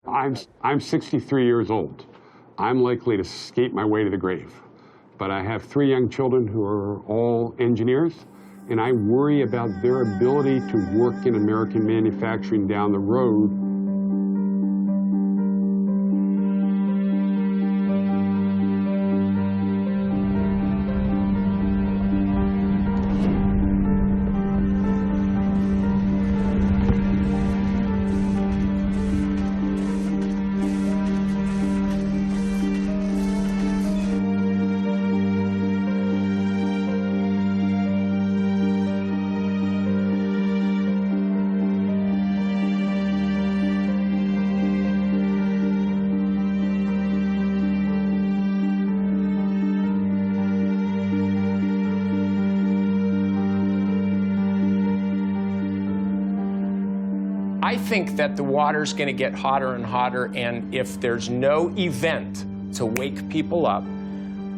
I'm 63 years old. I'm likely to skate my way to the grave. But I have 3 young children who are all engineers, and I worry about their ability to work in American manufacturing down the road. I think that the water's going to get hotter and hotter, and if there's no event to wake people up,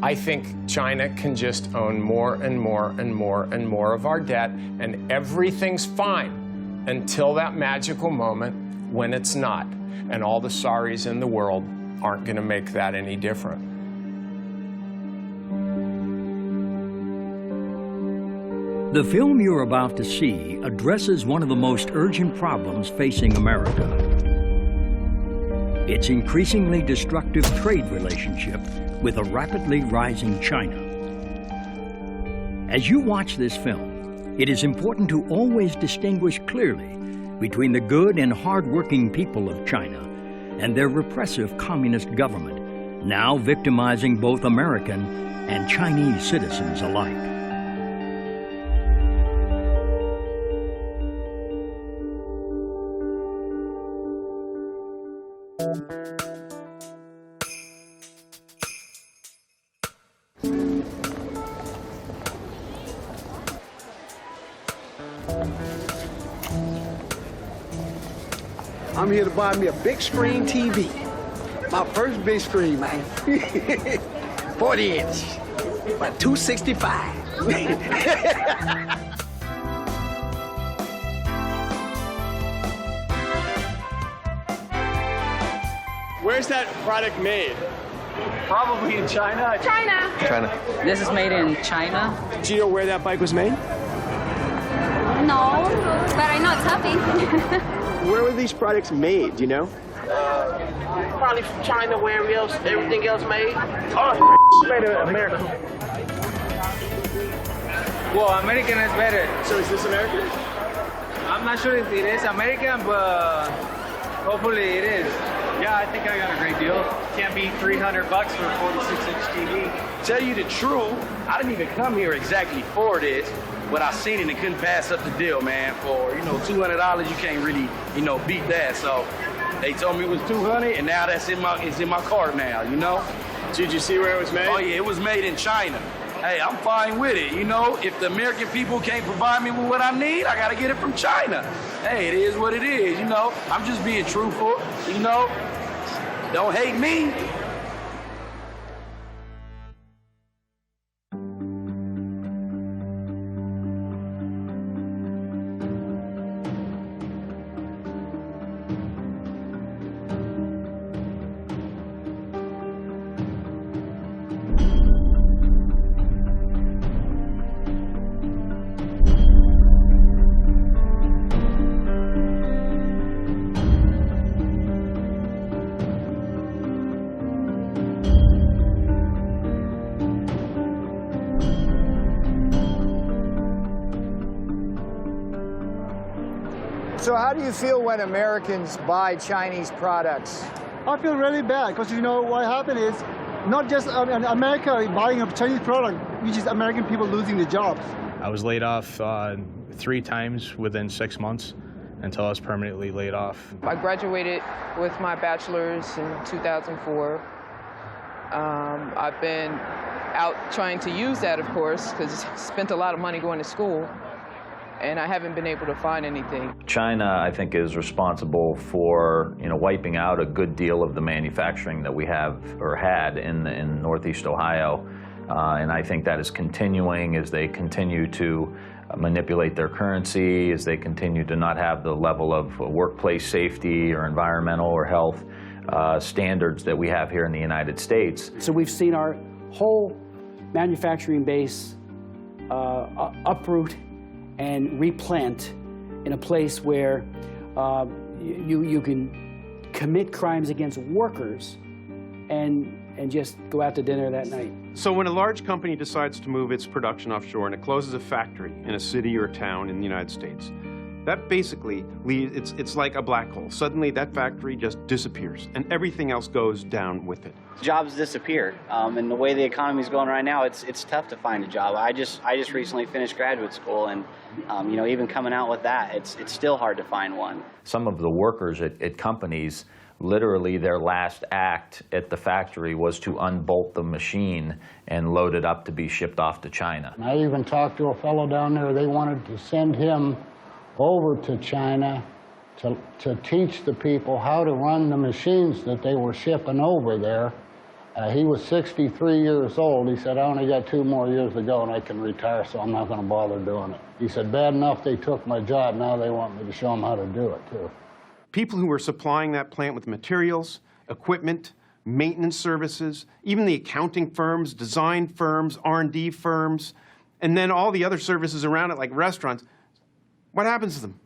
I think China can just own more and more and more and more of our debt, and everything's fine until that magical moment when it's not, and all the sorries in the world aren't going to make that any different. The film you're about to see addresses one of the most urgent problems facing America. Its increasingly destructive trade relationship with a rapidly rising China. As you watch this film, it is important to always distinguish clearly between the good and hard-working people of China and their repressive communist government, now victimizing both American and Chinese citizens alike. I'm here to buy me a big screen TV. My first big screen, man. 40 inch, about 265. Where's that product made? Probably in China. China. This is made in China. Do you know where that bike was made? No, but I know it's happy. Where were these products made, do you know? Probably from China, where everything else made. Oh, made in America. Well, American is better. So is this American? I'm not sure if it is American, but hopefully it is. Yeah, I think I got a great deal. Can't beat $300 for a 46-inch TV. Tell you the truth, I didn't even come here exactly for this, but I seen it and couldn't pass up the deal, man. For, $200, you can't really, beat that. So they told me it was $200, and now it's in my cart now, Did you see where it was made? Oh, yeah, it was made in China. Hey, I'm fine with it, If the American people can't provide me with what I need, I got to get it from China. Hey, it is what it is, I'm just being truthful, Don't hate me. So how do you feel when Americans buy Chinese products? I feel really bad because what happened is not just America buying a Chinese product, which is American people losing their jobs. I was laid off 3 times within 6 months until I was permanently laid off. I graduated with my bachelor's in 2004. I've been out trying to use that, of course, because I spent a lot of money going to school. And I haven't been able to find anything. China, I think, is responsible for, wiping out a good deal of the manufacturing that we have or had in Northeast Ohio. And I think that is continuing as they continue to manipulate their currency, as they continue to not have the level of workplace safety or environmental or health standards that we have here in the United States. So we've seen our whole manufacturing base uproot and replant in a place where you can commit crimes against workers and just go out to dinner that night. So when a large company decides to move its production offshore and it closes a factory in a city or a town in the United States, that basically leaves, it's like a black hole. Suddenly that factory just disappears and everything else goes down with it. Jobs disappear, and the way the economy's going right now, it's tough to find a job. I just recently finished graduate school, and you know, even coming out with that, it's still hard to find one. Some of the workers at companies, literally their last act at the factory was to unbolt the machine and load it up to be shipped off to China. I even talked to a fellow down there. They wanted to send him over to China to teach the people how to run the machines that they were shipping over there. He was 63 years old. He said, I only got 2 more years to go and I can retire, so I'm not going to bother doing it. He said, bad enough they took my job, now they want me to show them how to do it, too. People who were supplying that plant with materials, equipment, maintenance services, even the accounting firms, design firms, R&D firms, and then all the other services around it like restaurants, what happens to them?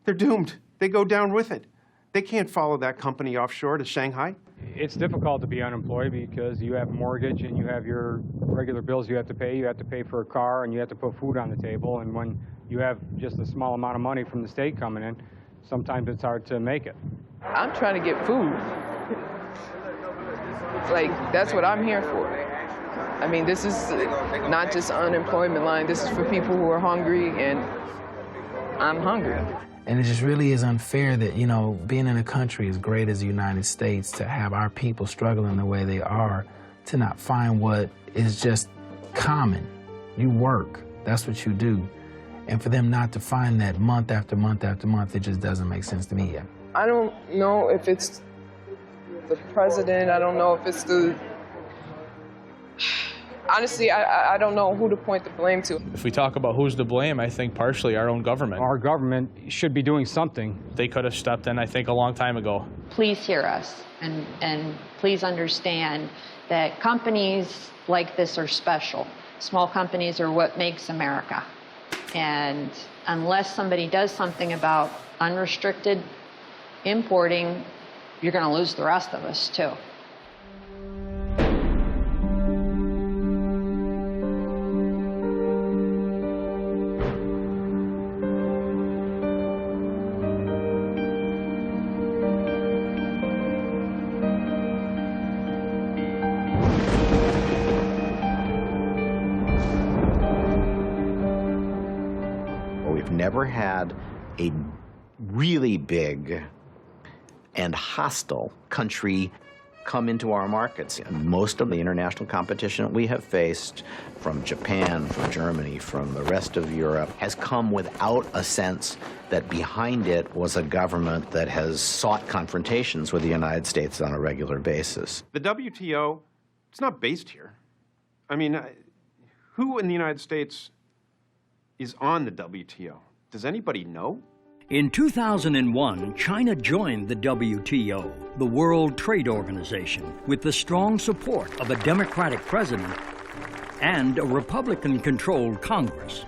They're doomed. They go down with it. They can't follow that company offshore to Shanghai. It's difficult to be unemployed because you have a mortgage and you have your regular bills you have to pay. You have to pay for a car and you have to put food on the table. And when you have just a small amount of money from the state coming in, sometimes it's hard to make it. I'm trying to get food. Like, that's what I'm here for. I mean, this is not just unemployment line. This is for people who are hungry, and I'm hungry. And it just really is unfair that, you know, being in a country as great as the United States, to have our people struggling the way they are, to not find what is just common. You work, that's what you do. And for them not to find that month after month after month, it just doesn't make sense to me yet. I don't know if it's the president, I don't know if it's the... Honestly, I don't know who to point the blame to. If we talk about who's to blame, I think partially our own government. Our government should be doing something. They could have stepped in, I think, a long time ago. Please hear us, and please understand that companies like this are special. Small companies are what makes America. And unless somebody does something about unrestricted importing, you're going to lose the rest of us, too. Never had a really big and hostile country come into our markets. Most of the international competition we have faced from Japan, from Germany, from the rest of Europe has come without a sense that behind it was a government that has sought confrontations with the United States on a regular basis. The WTO, it's not based here. I mean, who in the United States is on the WTO? Does anybody know? In 2001, China joined the WTO, the World Trade Organization, with the strong support of a Democratic president and a Republican-controlled Congress.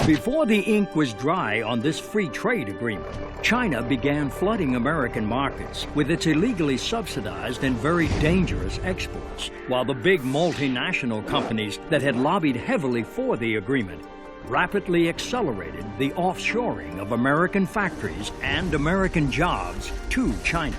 Before the ink was dry on this free trade agreement, China began flooding American markets with its illegally subsidized and very dangerous exports, while the big multinational companies that had lobbied heavily for the agreement rapidly accelerated the offshoring of American factories and American jobs to China.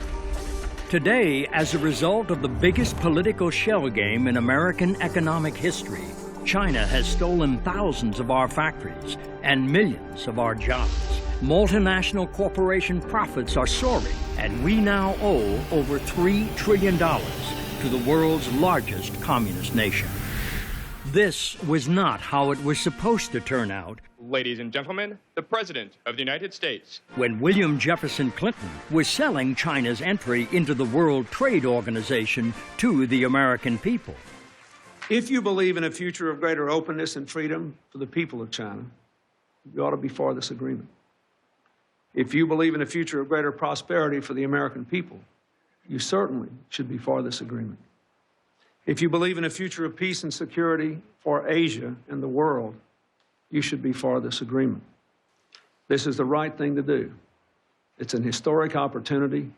Today, as a result of the biggest political shell game in American economic history, China has stolen thousands of our factories and millions of our jobs. Multinational corporation profits are soaring, and we now owe over $3 trillion to the world's largest communist nation. This was not how it was supposed to turn out. Ladies and gentlemen, the President of the United States. When William Jefferson Clinton was selling China's entry into the World Trade Organization to the American people. If you believe in a future of greater openness and freedom for the people of China, you ought to be for this agreement. If you believe in a future of greater prosperity for the American people, you certainly should be for this agreement. If you believe in a future of peace and security for Asia and the world, you should be for this agreement. This is the right thing to do. It's an historic opportunity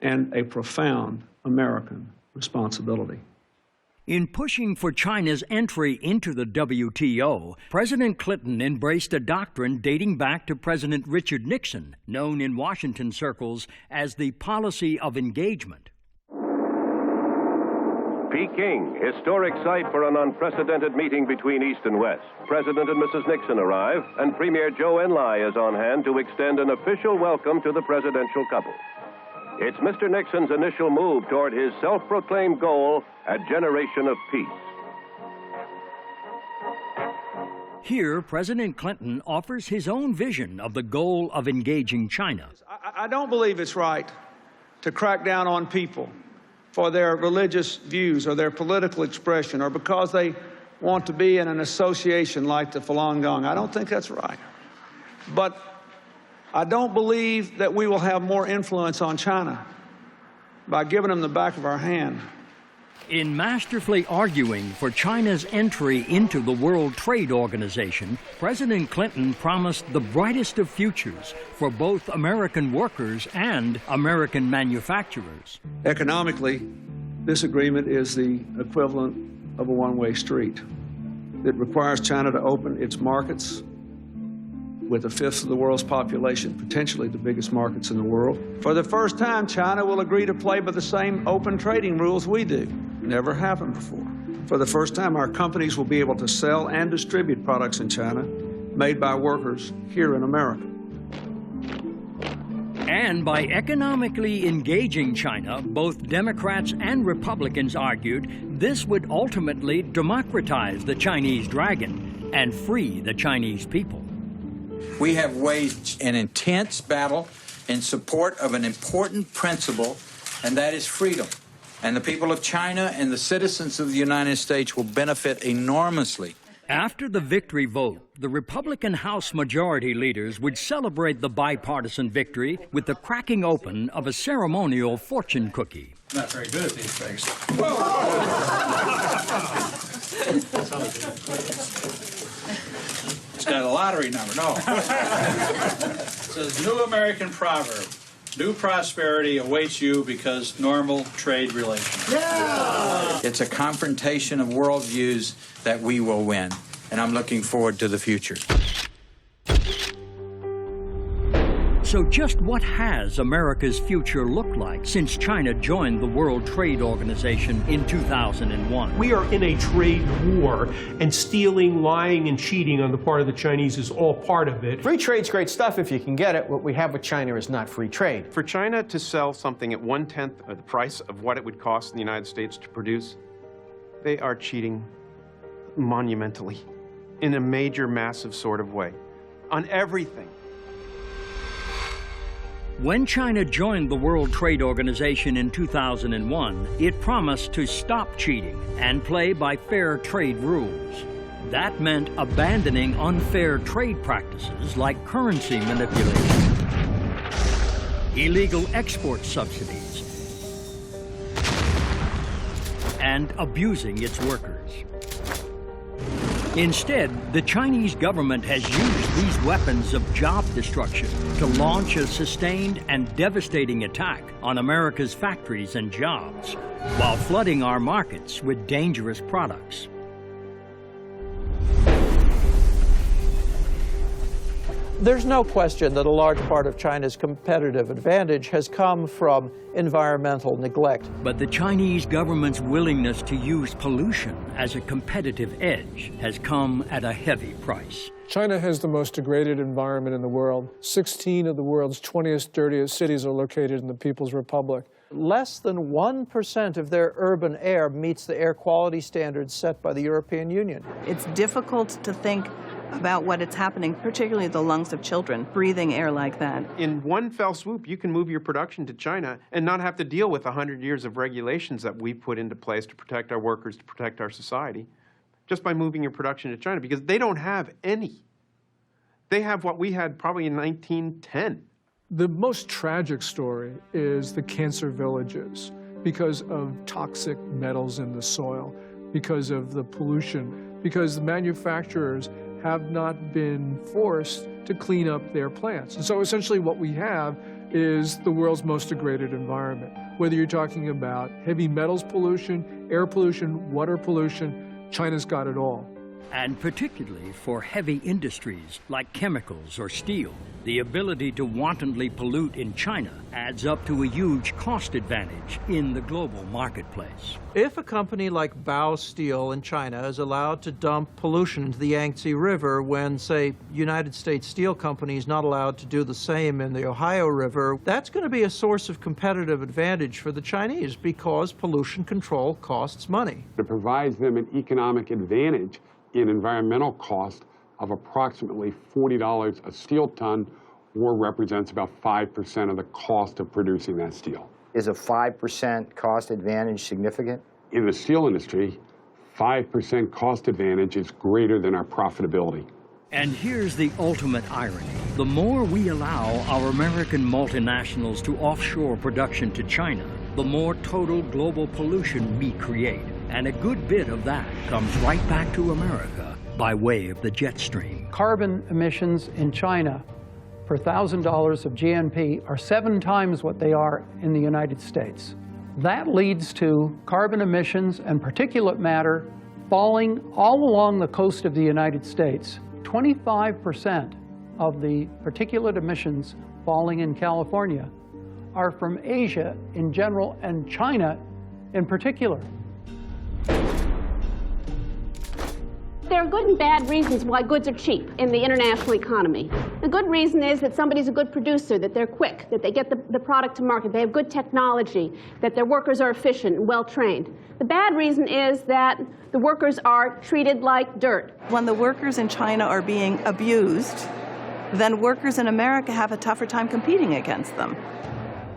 and a profound American responsibility. In pushing for China's entry into the WTO, President Clinton embraced a doctrine dating back to President Richard Nixon, known in Washington circles as the policy of engagement. Peking, historic site for an unprecedented meeting between East and West. President and Mrs. Nixon arrive, and Premier Zhou Enlai is on hand to extend an official welcome to the presidential couple. It's Mr. Nixon's initial move toward his self-proclaimed goal, a generation of peace. Here, President Clinton offers his own vision of the goal of engaging China. I don't believe it's right to crack down on people for their religious views or their political expression or because they want to be in an association like the Falun Gong. I don't think that's right. But I don't believe that we will have more influence on China by giving them the back of our hand. In masterfully arguing for China's entry into the World Trade Organization, President Clinton promised the brightest of futures for both American workers and American manufacturers. Economically, this agreement is the equivalent of a one-way street. It requires China to open its markets with a fifth of the world's population, potentially the biggest markets in the world. For the first time, China will agree to play by the same open trading rules we do. Never happened before. For the first time, our companies will be able to sell and distribute products in China made by workers here in America. And by economically engaging China, both Democrats and Republicans argued this would ultimately democratize the Chinese dragon and free the Chinese people. We have waged an intense battle in support of an important principle, and that is freedom. And the people of China and the citizens of the United States will benefit enormously. After the victory vote, the Republican House Majority Leaders would celebrate the bipartisan victory with the cracking open of a ceremonial fortune cookie. Not very good at these things. It's got a lottery number, no. It says, new American proverb. New prosperity awaits you because normal trade relations. Yeah! It's a confrontation of worldviews that we will win, and I'm looking forward to the future. So just what has America's future looked like since China joined the World Trade Organization in 2001? We are in a trade war, and stealing, lying, and cheating on the part of the Chinese is all part of it. Free trade's great stuff if you can get it. What we have with China is not free trade. For China to sell something at 1/10 of the price of what it would cost in the United States to produce, they are cheating monumentally in a major, massive sort of way on everything. When China joined the World Trade Organization in 2001, it promised to stop cheating and play by fair trade rules. That meant abandoning unfair trade practices like currency manipulation, illegal export subsidies, and abusing its workers. Instead, the Chinese government has used these weapons of job destruction to launch a sustained and devastating attack on America's factories and jobs, while flooding our markets with dangerous products. There's no question that a large part of China's competitive advantage has come from environmental neglect. But the Chinese government's willingness to use pollution as a competitive edge has come at a heavy price. China has the most degraded environment in the world. 16 of the world's 20th dirtiest cities are located in the People's Republic. Less than 1% of their urban air meets the air quality standards set by the European Union. It's difficult to think about what is happening, particularly the lungs of children, breathing air like that. In one fell swoop, you can move your production to China and not have to deal with 100 years of regulations that we put into place to protect our workers, to protect our society, just by moving your production to China, because they don't have any. They have what we had probably in 1910. The most tragic story is the cancer villages because of toxic metals in the soil, because of the pollution, because the manufacturers have not been forced to clean up their plants. And so essentially what we have is the world's most degraded environment. Whether you're talking about heavy metals pollution, air pollution, water pollution, China's got it all. And particularly for heavy industries like chemicals or steel, the ability to wantonly pollute in China adds up to a huge cost advantage in the global marketplace. If a company like Bao Steel in China is allowed to dump pollution into the Yangtze River when, say, United States Steel Company is not allowed to do the same in the Ohio River, that's going to be a source of competitive advantage for the Chinese because pollution control costs money. It provides them an economic advantage in environmental cost of approximately $40 a steel ton, or represents about 5% of the cost of producing that steel. Is a 5% cost advantage significant? In the steel industry, 5% cost advantage is greater than our profitability. And here's the ultimate irony. The more we allow our American multinationals to offshore production to China, the more total global pollution we create. And a good bit of that comes right back to America by way of the jet stream. Carbon emissions in China per $1,000 of GNP are 7 times what they are in the United States. That leads to carbon emissions and particulate matter falling all along the coast of the United States. 25% of the particulate emissions falling in California are from Asia in general and China in particular. There are good and bad reasons why goods are cheap in the international economy. The good reason is that somebody's a good producer, that they're quick, that they get the product to market, they have good technology, that their workers are efficient and well-trained. The bad reason is that the workers are treated like dirt. When the workers in China are being abused, then workers in America have a tougher time competing against them.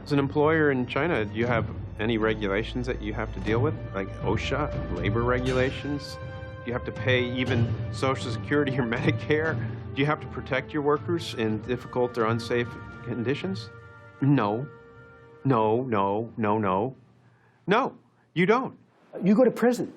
As an employer in China, do you have any regulations that you have to deal with, like OSHA, labor regulations? Do you have to pay even Social Security or Medicare? Do you have to protect your workers in difficult or unsafe conditions? No. No, no, no, no. No, you don't. You go to prison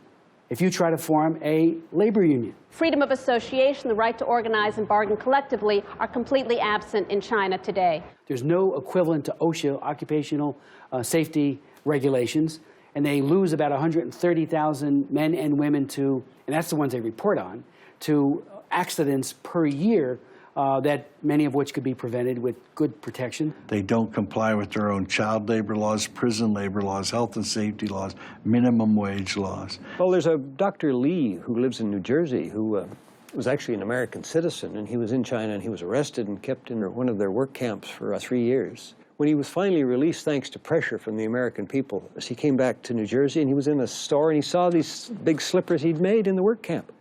if you try to form a labor union. Freedom of association, the right to organize and bargain collectively are completely absent in China today. There's no equivalent to OSHA, occupational safety regulations, and they lose about 130,000 men and women to, and that's the ones they report on, to accidents per year, that many of which could be prevented with good protection. They don't comply with their own child labor laws, prison labor laws, health and safety laws, minimum wage laws. Well, there's a Dr. Lee who lives in New Jersey who was actually an American citizen, and he was in China and he was arrested and kept in one of their work camps for 3 years. When he was finally released, thanks to pressure from the American people, he came back to New Jersey and he was in a store and he saw these big slippers he'd made in the work camp.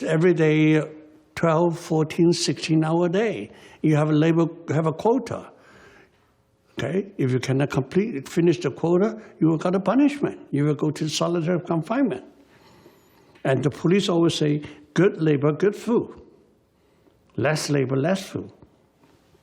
Every day, 12, 14, 16-hour day, you have a quota. Okay? If you cannot finish the quota, you will get a punishment. You will go to solitary confinement. And the police always say, good labor, good food. Less labor, less food.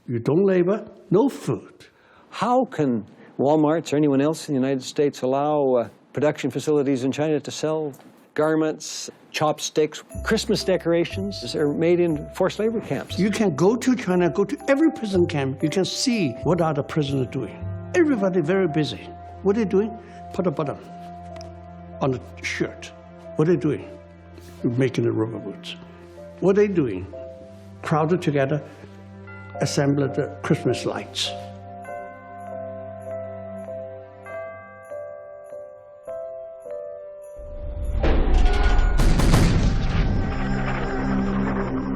You don't labor, no food. How can Walmarts or anyone else in the United States allow production facilities in China to sell garments, chopsticks, Christmas decorations are made in forced labor camps? You can go to China, go to every prison camp. You can see what are the prisoners doing. Everybody very busy. What are they doing? Put a button on the shirt. What are they doing? Making the rubber boots. What are they doing? Crowded together, assemble the Christmas lights.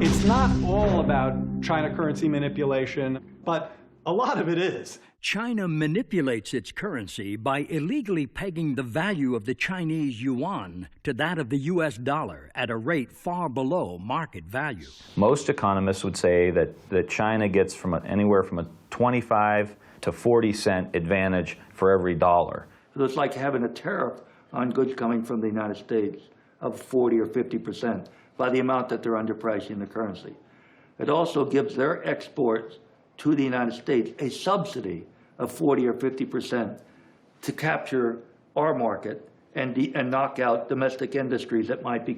It's not all about China currency manipulation, but a lot of it is. China manipulates its currency by illegally pegging the value of the Chinese yuan to that of the U.S. dollar at a rate far below market value. Most economists would say that China gets anywhere from a 25 to 40 cent advantage for every dollar. So it's like having a tariff on goods coming from the United States of 40 or 50% by the amount that they're underpricing the currency. It also gives their exports to the United States a subsidy of 40 or 50% to capture our market and knock out domestic industries that might be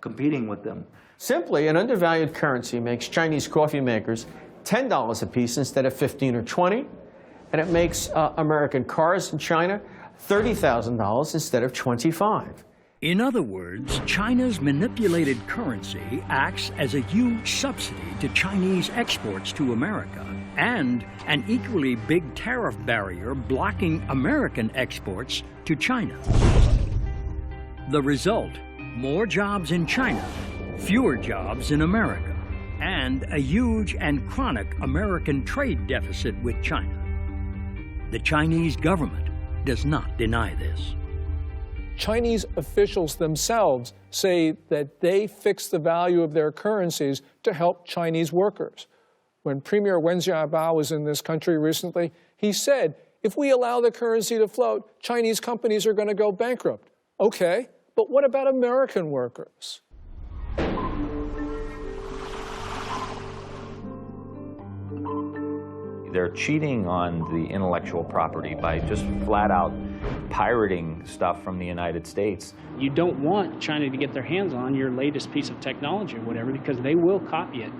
competing with them. Simply, an undervalued currency makes Chinese coffee makers $10 a piece instead of 15 or 20, and it makes American cars in China $30,000 instead of 25. In other words, China's manipulated currency acts as a huge subsidy to Chinese exports to America and an equally big tariff barrier blocking American exports to China. The result, more jobs in China, fewer jobs in America, and a huge and chronic American trade deficit with China. The Chinese government does not deny this. Chinese officials themselves say that they fix the value of their currencies to help Chinese workers. When Premier Wen Jiabao was in this country recently, he said, if we allow the currency to float, Chinese companies are going to go bankrupt. Okay, but what about American workers? They're cheating on the intellectual property by just flat out pirating stuff from the United States. You don't want China to get their hands on your latest piece of technology or whatever, because they will copy it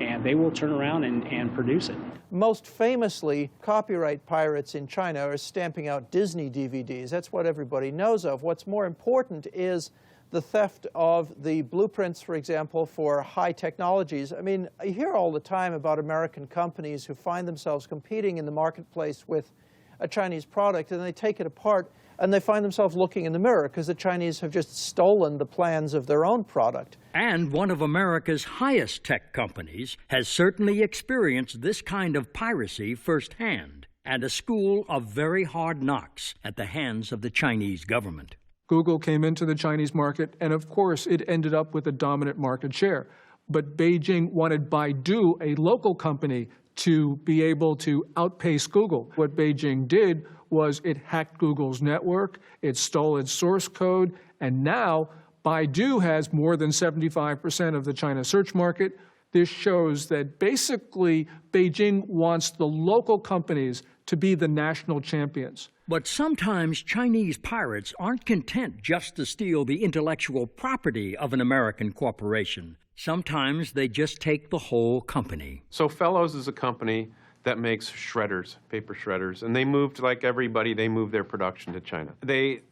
and they will turn around and produce it. Most famously, copyright pirates in China are stamping out Disney DVDs. That's what everybody knows of. What's more important is the theft of the blueprints, for example, for high technologies. I mean, I hear all the time about American companies who find themselves competing in the marketplace with a Chinese product, and they take it apart, and they find themselves looking in the mirror because the Chinese have just stolen the plans of their own product. And one of America's highest tech companies has certainly experienced this kind of piracy firsthand, and a school of very hard knocks at the hands of the Chinese government. Google came into the Chinese market, and of course, it ended up with a dominant market share. But Beijing wanted Baidu, a local company, to be able to outpace Google. What Beijing did was it hacked Google's network, it stole its source code, and now Baidu has more than 75% of the China search market. This shows that basically Beijing wants the local companies to be the national champions. But sometimes Chinese pirates aren't content just to steal the intellectual property of an American corporation. Sometimes they just take the whole company. So Fellows is a company that makes shredders, paper shredders, and they moved, like everybody, they moved their production to China. They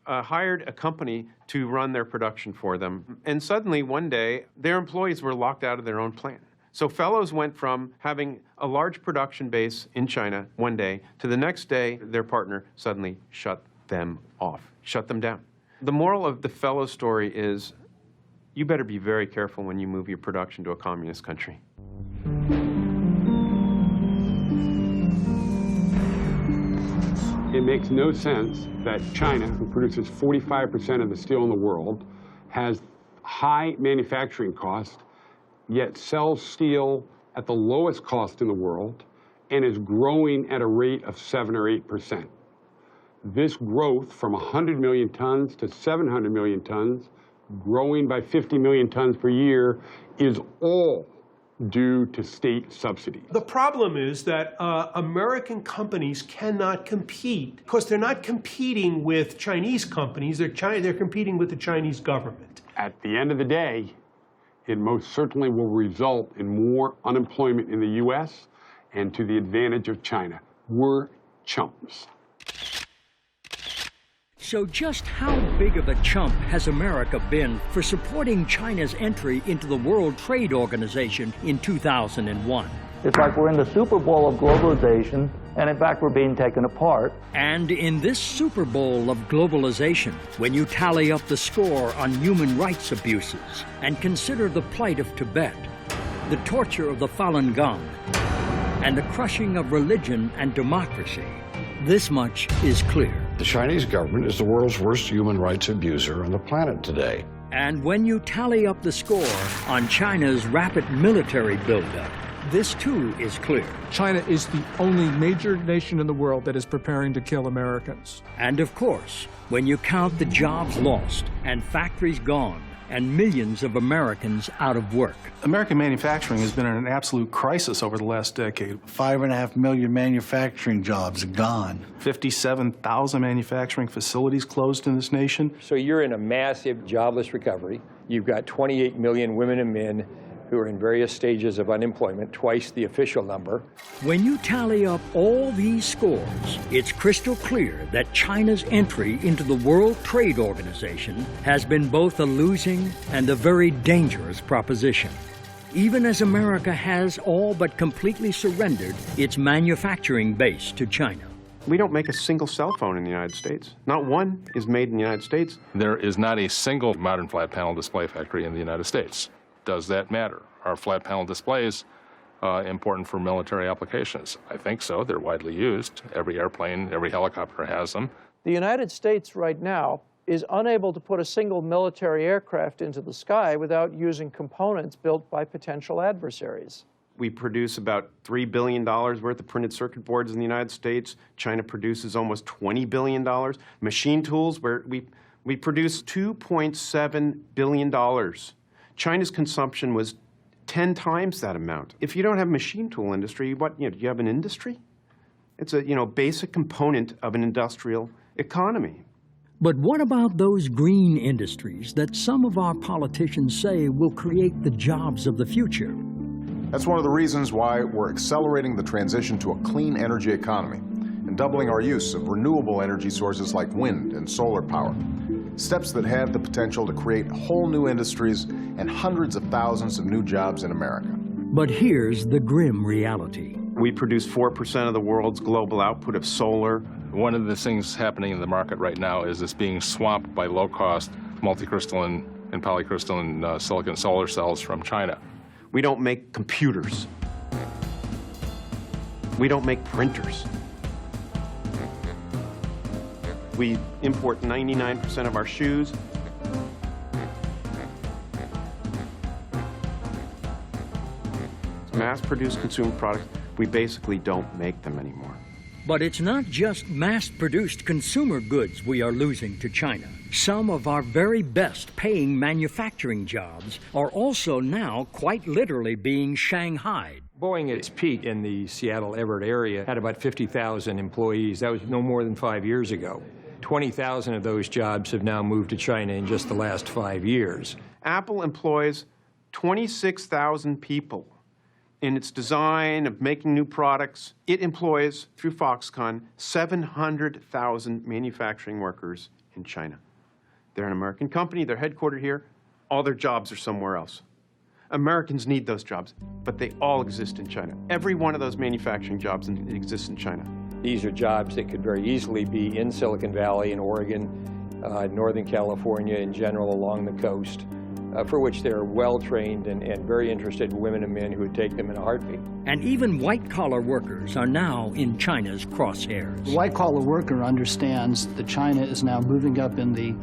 hired a company to run their production for them, and suddenly one day their employees were locked out of their own plant. So Fellows went from having a large production base in China one day to the next day their partner suddenly shut them off, shut them down. The moral of the Fellows story is you better be very careful when you move your production to a communist country. It makes no sense that China, who produces 45% of the steel in the world, has high manufacturing costs, yet sells steel at the lowest cost in the world and is growing at a rate of 7 or 8%. This growth from 100 million tons to 700 million tons, growing by 50 million tons per year, is all due to state subsidies. The problem is that American companies cannot compete because they're not competing with Chinese companies, they're competing with the Chinese government. At the end of the day, it most certainly will result in more unemployment in the U.S. and to the advantage of China. We're chumps. So just how big of a chump has America been for supporting China's entry into the World Trade Organization in 2001? It's like we're in the Super Bowl of globalization, and in fact, we're being taken apart. And in this Super Bowl of globalization, when you tally up the score on human rights abuses and consider the plight of Tibet, the torture of the Falun Gong, and the crushing of religion and democracy, this much is clear. The Chinese government is the world's worst human rights abuser on the planet today. And when you tally up the score on China's rapid military buildup, this too is clear. China is the only major nation in the world that is preparing to kill Americans. And of course, when you count the jobs lost and factories gone and millions of Americans out of work. American manufacturing has been in an absolute crisis over the last decade. 5.5 million manufacturing jobs gone. 57,000 manufacturing facilities closed in this nation. So you're in a massive jobless recovery. You've got 28 million women and men who are in various stages of unemployment, twice the official number. When you tally up all these scores, it's crystal clear that China's entry into the World Trade Organization has been both a losing and a very dangerous proposition, even as America has all but completely surrendered its manufacturing base to China. We don't make a single cell phone in the United States. Not one is made in the United States. There is not a single modern flat panel display factory in the United States. Does that matter? Are flat panel displays important for military applications? I think so. They're widely used. Every airplane, every helicopter has them. The United States right now is unable to put a single military aircraft into the sky without using components built by potential adversaries. We produce about $3 billion worth of printed circuit boards in the United States. China produces almost $20 billion. Machine tools, where we produce $2.7 billion. China's consumption was 10 times that amount. If you don't have a machine tool industry, do you have an industry? It's a basic component of an industrial economy. But what about those green industries that some of our politicians say will create the jobs of the future? That's one of the reasons why we're accelerating the transition to a clean energy economy and doubling our use of renewable energy sources like wind and solar power. Steps that have the potential to create whole new industries and hundreds of thousands of new jobs in America. But here's the grim reality. We produce 4% of the world's global output of solar. One of the things happening in the market right now is it's being swamped by low-cost multicrystalline and polycrystalline silicon solar cells from China. We don't make computers. We don't make printers. We import 99% of our shoes. Mass-produced consumer products, we basically don't make them anymore. But it's not just mass-produced consumer goods we are losing to China. Some of our very best paying manufacturing jobs are also now quite literally being shanghaied. Boeing at its peak in the Seattle-Everett area had about 50,000 employees. That was no more than 5 years ago. 20,000 of those jobs have now moved to China in just the last 5 years. Apple employs 26,000 people in its design of making new products. It employs, through Foxconn, 700,000 manufacturing workers in China. They're an American company, they're headquartered here, all their jobs are somewhere else. Americans need those jobs, but they all exist in China. Every one of those manufacturing jobs exists in China. These are jobs that could very easily be in Silicon Valley, in Oregon, Northern California in general, along the coast, for which there are well-trained and very interested women and men who would take them in a heartbeat. And even white-collar workers are now in China's crosshairs. The white-collar worker understands that China is now moving up in the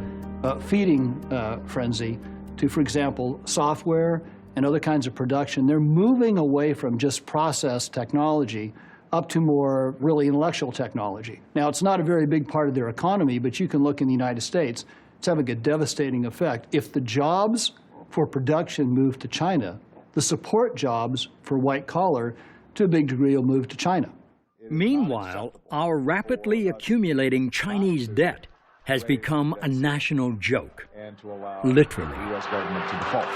feeding frenzy to, for example, software and other kinds of production. They're moving away from just process technology up to more really intellectual technology. Now, it's not a very big part of their economy, but you can look in the United States, it's having a devastating effect. If the jobs for production move to China, the support jobs for white collar, to a big degree, will move to China. Meanwhile, our rapidly accumulating Chinese debt has become a national joke, literally. The U.S. government to default.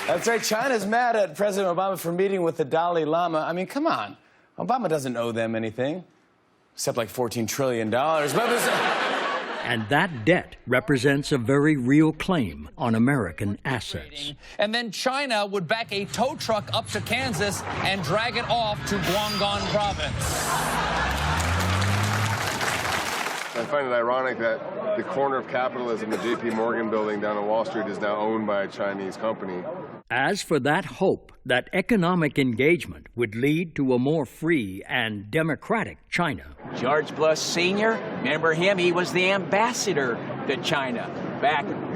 That's right. China's mad at President Obama for meeting with the Dalai Lama. I mean, come on. Obama doesn't owe them anything, except like $14 trillion. And that debt represents a very real claim on American assets. And then China would back a tow truck up to Kansas and drag it off to Guangdong province. I find it ironic that the corner of capitalism, the J.P. Morgan building down on Wall Street, is now owned by a Chinese company. As for that hope that economic engagement would lead to a more free and democratic China. George Bush Sr., remember him? He was the ambassador to China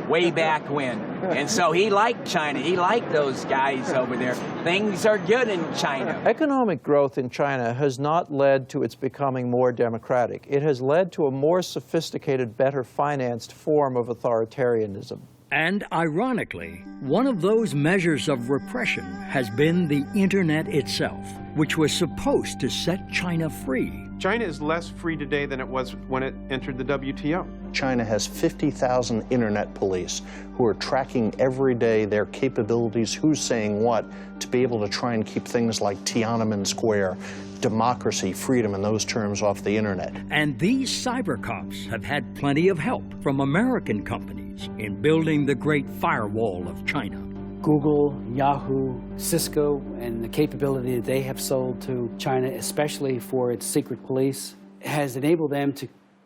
way back when. And so he liked China. He liked those guys over there. Things are good in China. Economic growth in China has not led to its becoming more democratic. It has led to a more sophisticated, better financed form of authoritarianism. And ironically, one of those measures of repression has been the internet itself, which was supposed to set China free. China is less free today than it was when it entered the WTO. China has 50,000 internet police who are tracking every day their capabilities, who's saying what, to be able to try and keep things like Tiananmen Square, democracy, freedom, and those terms off the internet. And these cyber cops have had plenty of help from American companies in building the great firewall of China. Google, Yahoo, Cisco, and the capability that they have sold to China, especially for its secret police, has enabled them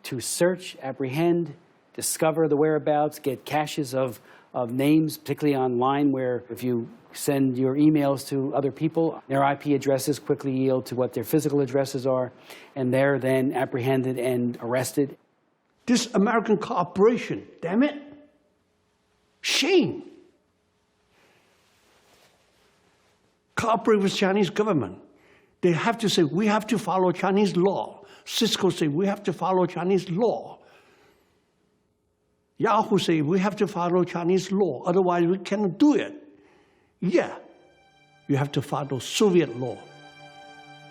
to search, apprehend, discover the whereabouts, get caches of names, particularly online, where if you send your emails to other people, their IP addresses quickly yield to what their physical addresses are, and they're then apprehended and arrested. This American cooperation, damn it. Shame. Cooperate with Chinese government. They have to say, we have to follow Chinese law. Cisco say, we have to follow Chinese law. Yahoo say, we have to follow Chinese law, otherwise we cannot do it. Yeah, you have to follow Soviet law.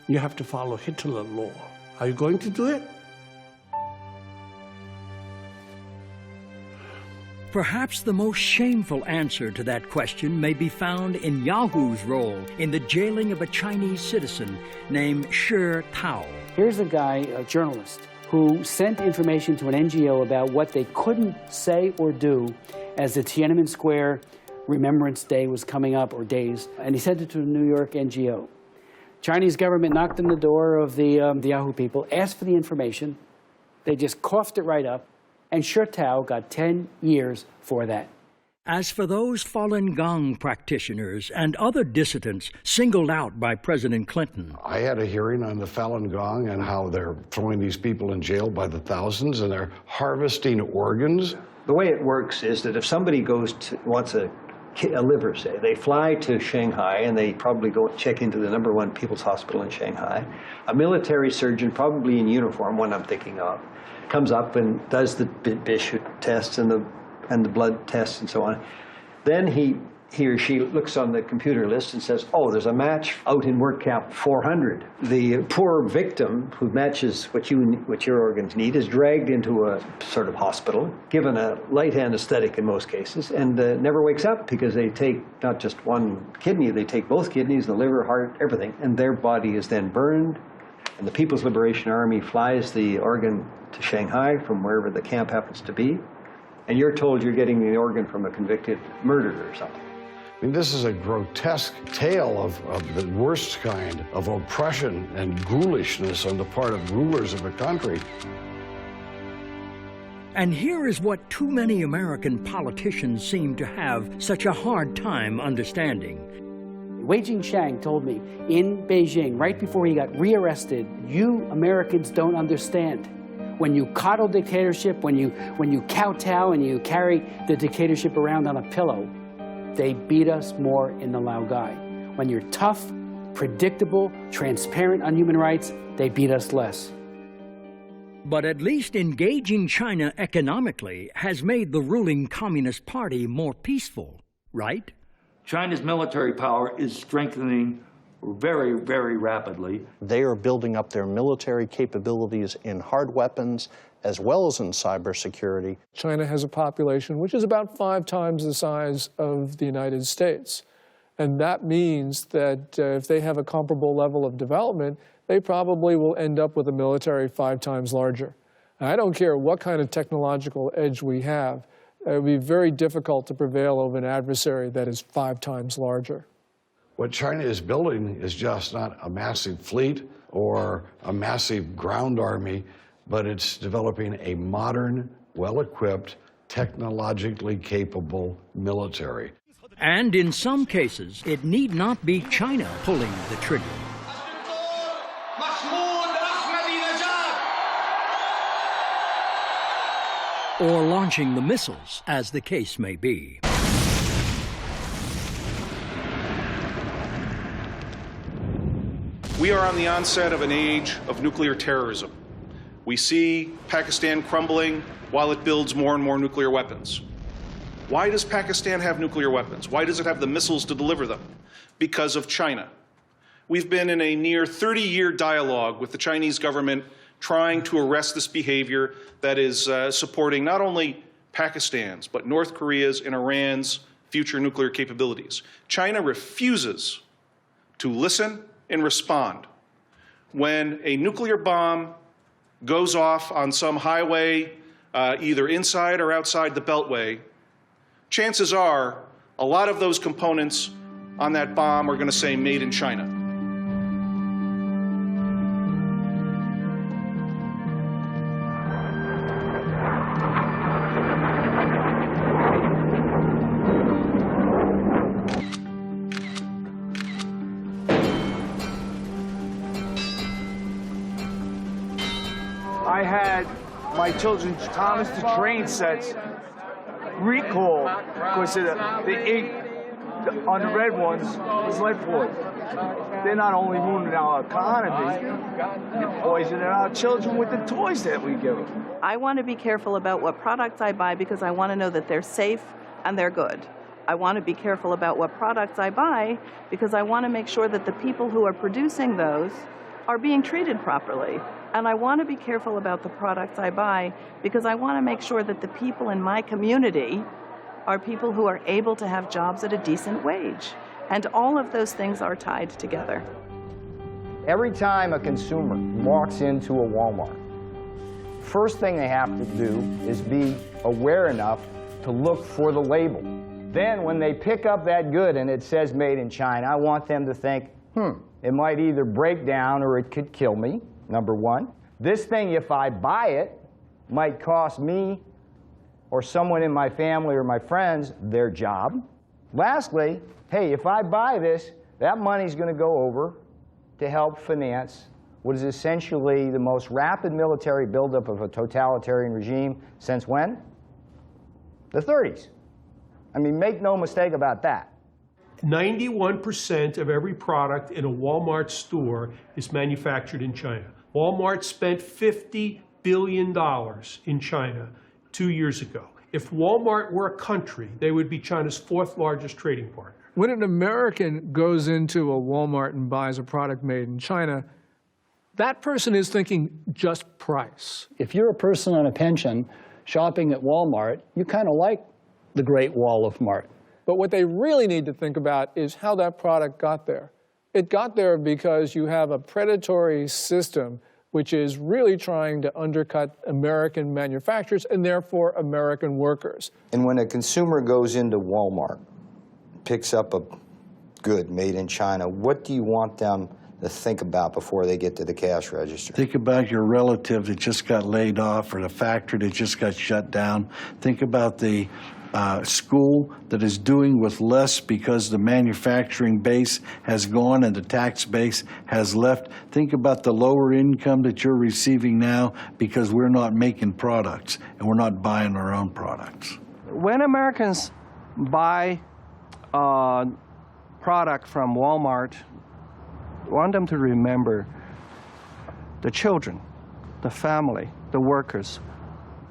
You have to follow Hitler law. Are you going to do it? Perhaps the most shameful answer to that question may be found in Yahoo's role in the jailing of a Chinese citizen named Shi Tao. Here's a guy, a journalist, who sent information to an NGO about what they couldn't say or do as the Tiananmen Square Remembrance Day was coming up, or days, and he sent it to a New York NGO. Chinese government knocked on the door of the Yahoo people, asked for the information. They just coughed it right up, and Shi Tao got 10 years for that. As for those Falun Gong practitioners and other dissidents singled out by President Clinton, I had a hearing on the Falun Gong and how they're throwing these people in jail by the thousands and they're harvesting organs. The way it works is that if somebody wants a liver, say, they fly to Shanghai and they probably go check into the #1 People's Hospital in Shanghai. A military surgeon, probably in uniform, one I'm thinking of, comes up and does the Bishop tests and the blood tests and so on. Then he or she looks on the computer list and says, oh, there's a match out in work camp 400. The poor victim who matches what your organs need is dragged into a sort of hospital, given a light anesthetic in most cases, and never wakes up because they take not just one kidney, they take both kidneys, the liver, heart, everything, and their body is then burned, and the People's Liberation Army flies the organ to Shanghai from wherever the camp happens to be, and you're told you're getting the organ from a convicted murderer or something. I mean, this is a grotesque tale of the worst kind of oppression and ghoulishness on the part of rulers of a country. And here is what too many American politicians seem to have such a hard time understanding. Wei Jingsheng told me in Beijing, right before he got rearrested, you Americans don't understand. When you coddle dictatorship, when you kowtow and you carry the dictatorship around on a pillow, they beat us more in the Laogai. When you're tough, predictable, transparent on human rights, they beat us less. But at least engaging China economically has made the ruling Communist Party more peaceful, right? China's military power is strengthening very, very rapidly. They are building up their military capabilities in hard weapons as well as in cybersecurity. China has a population which is about 5 times the size of the United States. And that means that if they have a comparable level of development, they probably will end up with a military 5 times larger. And I don't care what kind of technological edge we have, it would be very difficult to prevail over an adversary that is 5 times larger. What China is building is just not a massive fleet or a massive ground army, but it's developing a modern, well-equipped, technologically capable military. And in some cases, it need not be China pulling the trigger. Or launching the missiles, as the case may be. We are on the onset of an age of nuclear terrorism. We see Pakistan crumbling while it builds more and more nuclear weapons. Why does Pakistan have nuclear weapons? Why does it have the missiles to deliver them? Because of China. We've been in a near 30-year dialogue with the Chinese government trying to arrest this behavior that is supporting not only Pakistan's, but North Korea's and Iran's future nuclear capabilities. China refuses to listen and respond. When a nuclear bomb goes off on some highway, either inside or outside the Beltway, chances are a lot of those components on that bomb are going to say made in China. I had my children's Thomas the Train sets recalled because the ink on the red ones was lead poison. They're not only ruining our economy, they're poisoning our children with the toys that we give them. I want to be careful about what products I buy because I want to know that they're safe and they're good. I want to be careful about what products I buy because I want to make sure that the people who are producing those are being treated properly. And I want to be careful about the products I buy because I want to make sure that the people in my community are people who are able to have jobs at a decent wage. And all of those things are tied together. Every time a consumer walks into a Walmart, first thing they have to do is be aware enough to look for the label. Then when they pick up that good and it says made in China, I want them to think, it might either break down or it could kill me, number one. This thing, if I buy it, might cost me or someone in my family or my friends their job. Lastly, hey, if I buy this, that money's going to go over to help finance what is essentially the most rapid military buildup of a totalitarian regime since when? The 30s. I mean, make no mistake about that. 91% of every product in a Walmart store is manufactured in China. Walmart spent $50 billion in China 2 years ago. If Walmart were a country, they would be China's 4th largest trading partner. When an American goes into a Walmart and buys a product made in China, that person is thinking just price. If you're a person on a pension shopping at Walmart, you kind of like the Great Wall of Mart. But what they really need to think about is how that product got there. It got there because you have a predatory system which is really trying to undercut American manufacturers and therefore American workers. And when a consumer goes into Walmart, picks up a good made in China, what do you want them to think about before they get to the cash register? Think about your relative that just got laid off or the factory that just got shut down. Think about the school that is doing with less because the manufacturing base has gone and the tax base has left. Think about the lower income that you're receiving now because we're not making products and we're not buying our own products. When Americans buy a product from Walmart, I want them to remember the children, the family, the workers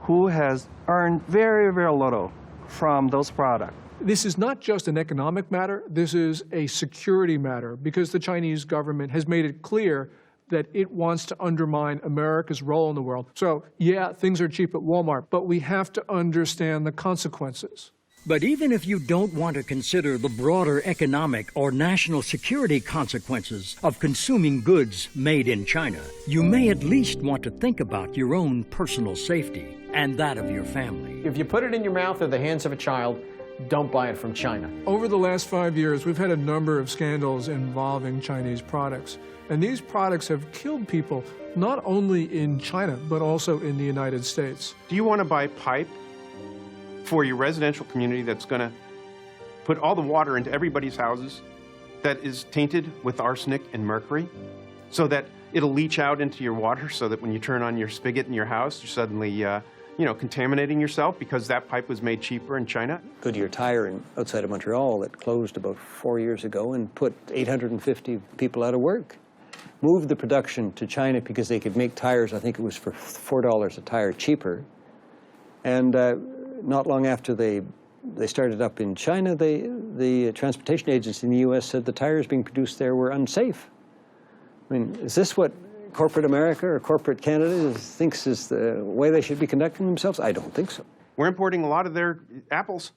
who has earned very, very little from those products. This is not just an economic matter, this is a security matter because the Chinese government has made it clear that it wants to undermine America's role in the world. So, yeah, things are cheap at Walmart, but we have to understand the consequences. But even if you don't want to consider the broader economic or national security consequences of consuming goods made in China, you may at least want to think about your own personal safety and that of your family. If you put it in your mouth or the hands of a child, don't buy it from China. Over the last 5 years, we've had a number of scandals involving Chinese products. And these products have killed people, not only in China, but also in the United States. Do you want to buy pipe for your residential community that's going to put all the water into everybody's houses that is tainted with arsenic and mercury so that it'll leach out into your water so that when you turn on your spigot in your house, you're suddenly contaminating yourself because that pipe was made cheaper in China? Goodyear Tire outside of Montreal that closed about 4 years ago and put 850 people out of work. Moved the production to China because they could make tires, I think it was for $4 a tire cheaper. And not long after they they started up in China, the transportation agency in the U.S. said the tires being produced there were unsafe. I mean, is this what corporate America or corporate Canada thinks is the way they should be conducting themselves? I don't think so. We're importing a lot of their apples.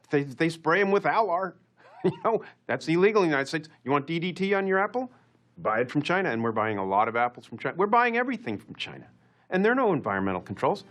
They spray them with Alar. You know, that's illegal in the United States. You want DDT on your apple? Buy it from China, and we're buying a lot of apples from China. We're buying everything from China, and there are no environmental controls.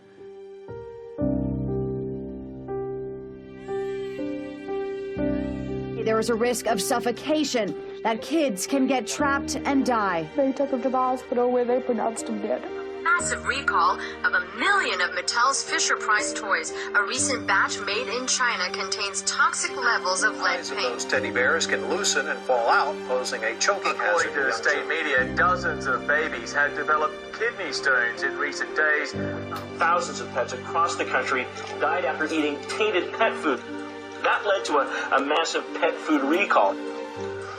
There is a risk of suffocation, that kids can get trapped and die. They took him to the hospital where they pronounced him dead. Massive recall of 1 million of Mattel's Fisher-Price toys. A recent batch made in China contains toxic levels of lead paint. Those teddy bears can loosen and fall out, posing a choking hazard. According to the state media, dozens of babies had developed kidney stones in recent days. Thousands of pets across the country died after eating tainted pet food. That led to a massive pet food recall.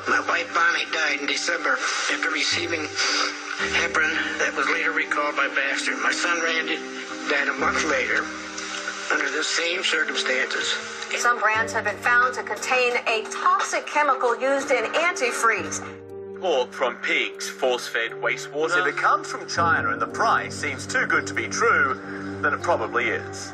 My wife Bonnie died in December after receiving heparin that was later recalled by Baxter. My son Randy died a month later under the same circumstances. Some brands have been found to contain a toxic chemical used in antifreeze. Pork from pigs, force-fed wastewater. If it comes from China and the price seems too good to be true, then it probably is.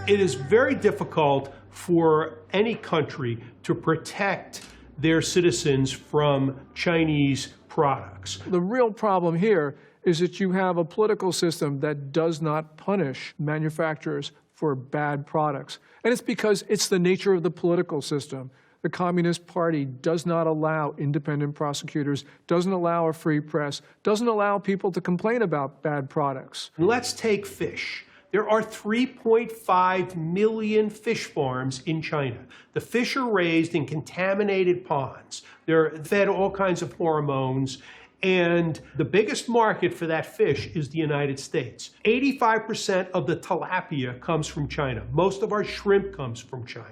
It is very difficult for any country to protect their citizens from Chinese products. The real problem here is that you have a political system that does not punish manufacturers for bad products. And it's because it's the nature of the political system. The Communist Party does not allow independent prosecutors, doesn't allow a free press, doesn't allow people to complain about bad products. Let's take fish. There are 3.5 million fish farms in China. The fish are raised in contaminated ponds. They're fed all kinds of hormones. And the biggest market for that fish is the United States. 85% of the tilapia comes from China. Most of our shrimp comes from China.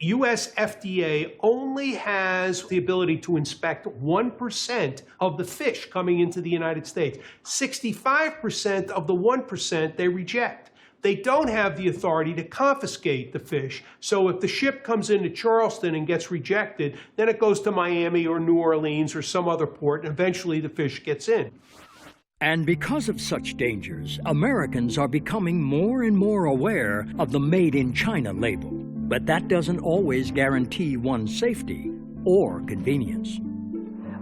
US FDA only has the ability to inspect 1% of the fish coming into the United States. 65% of the 1% they reject. They don't have the authority to confiscate the fish. So if the ship comes into Charleston and gets rejected, then it goes to Miami or New Orleans or some other port, and eventually the fish gets in. And because of such dangers, Americans are becoming more and more aware of the Made in China label. But that doesn't always guarantee one's safety or convenience.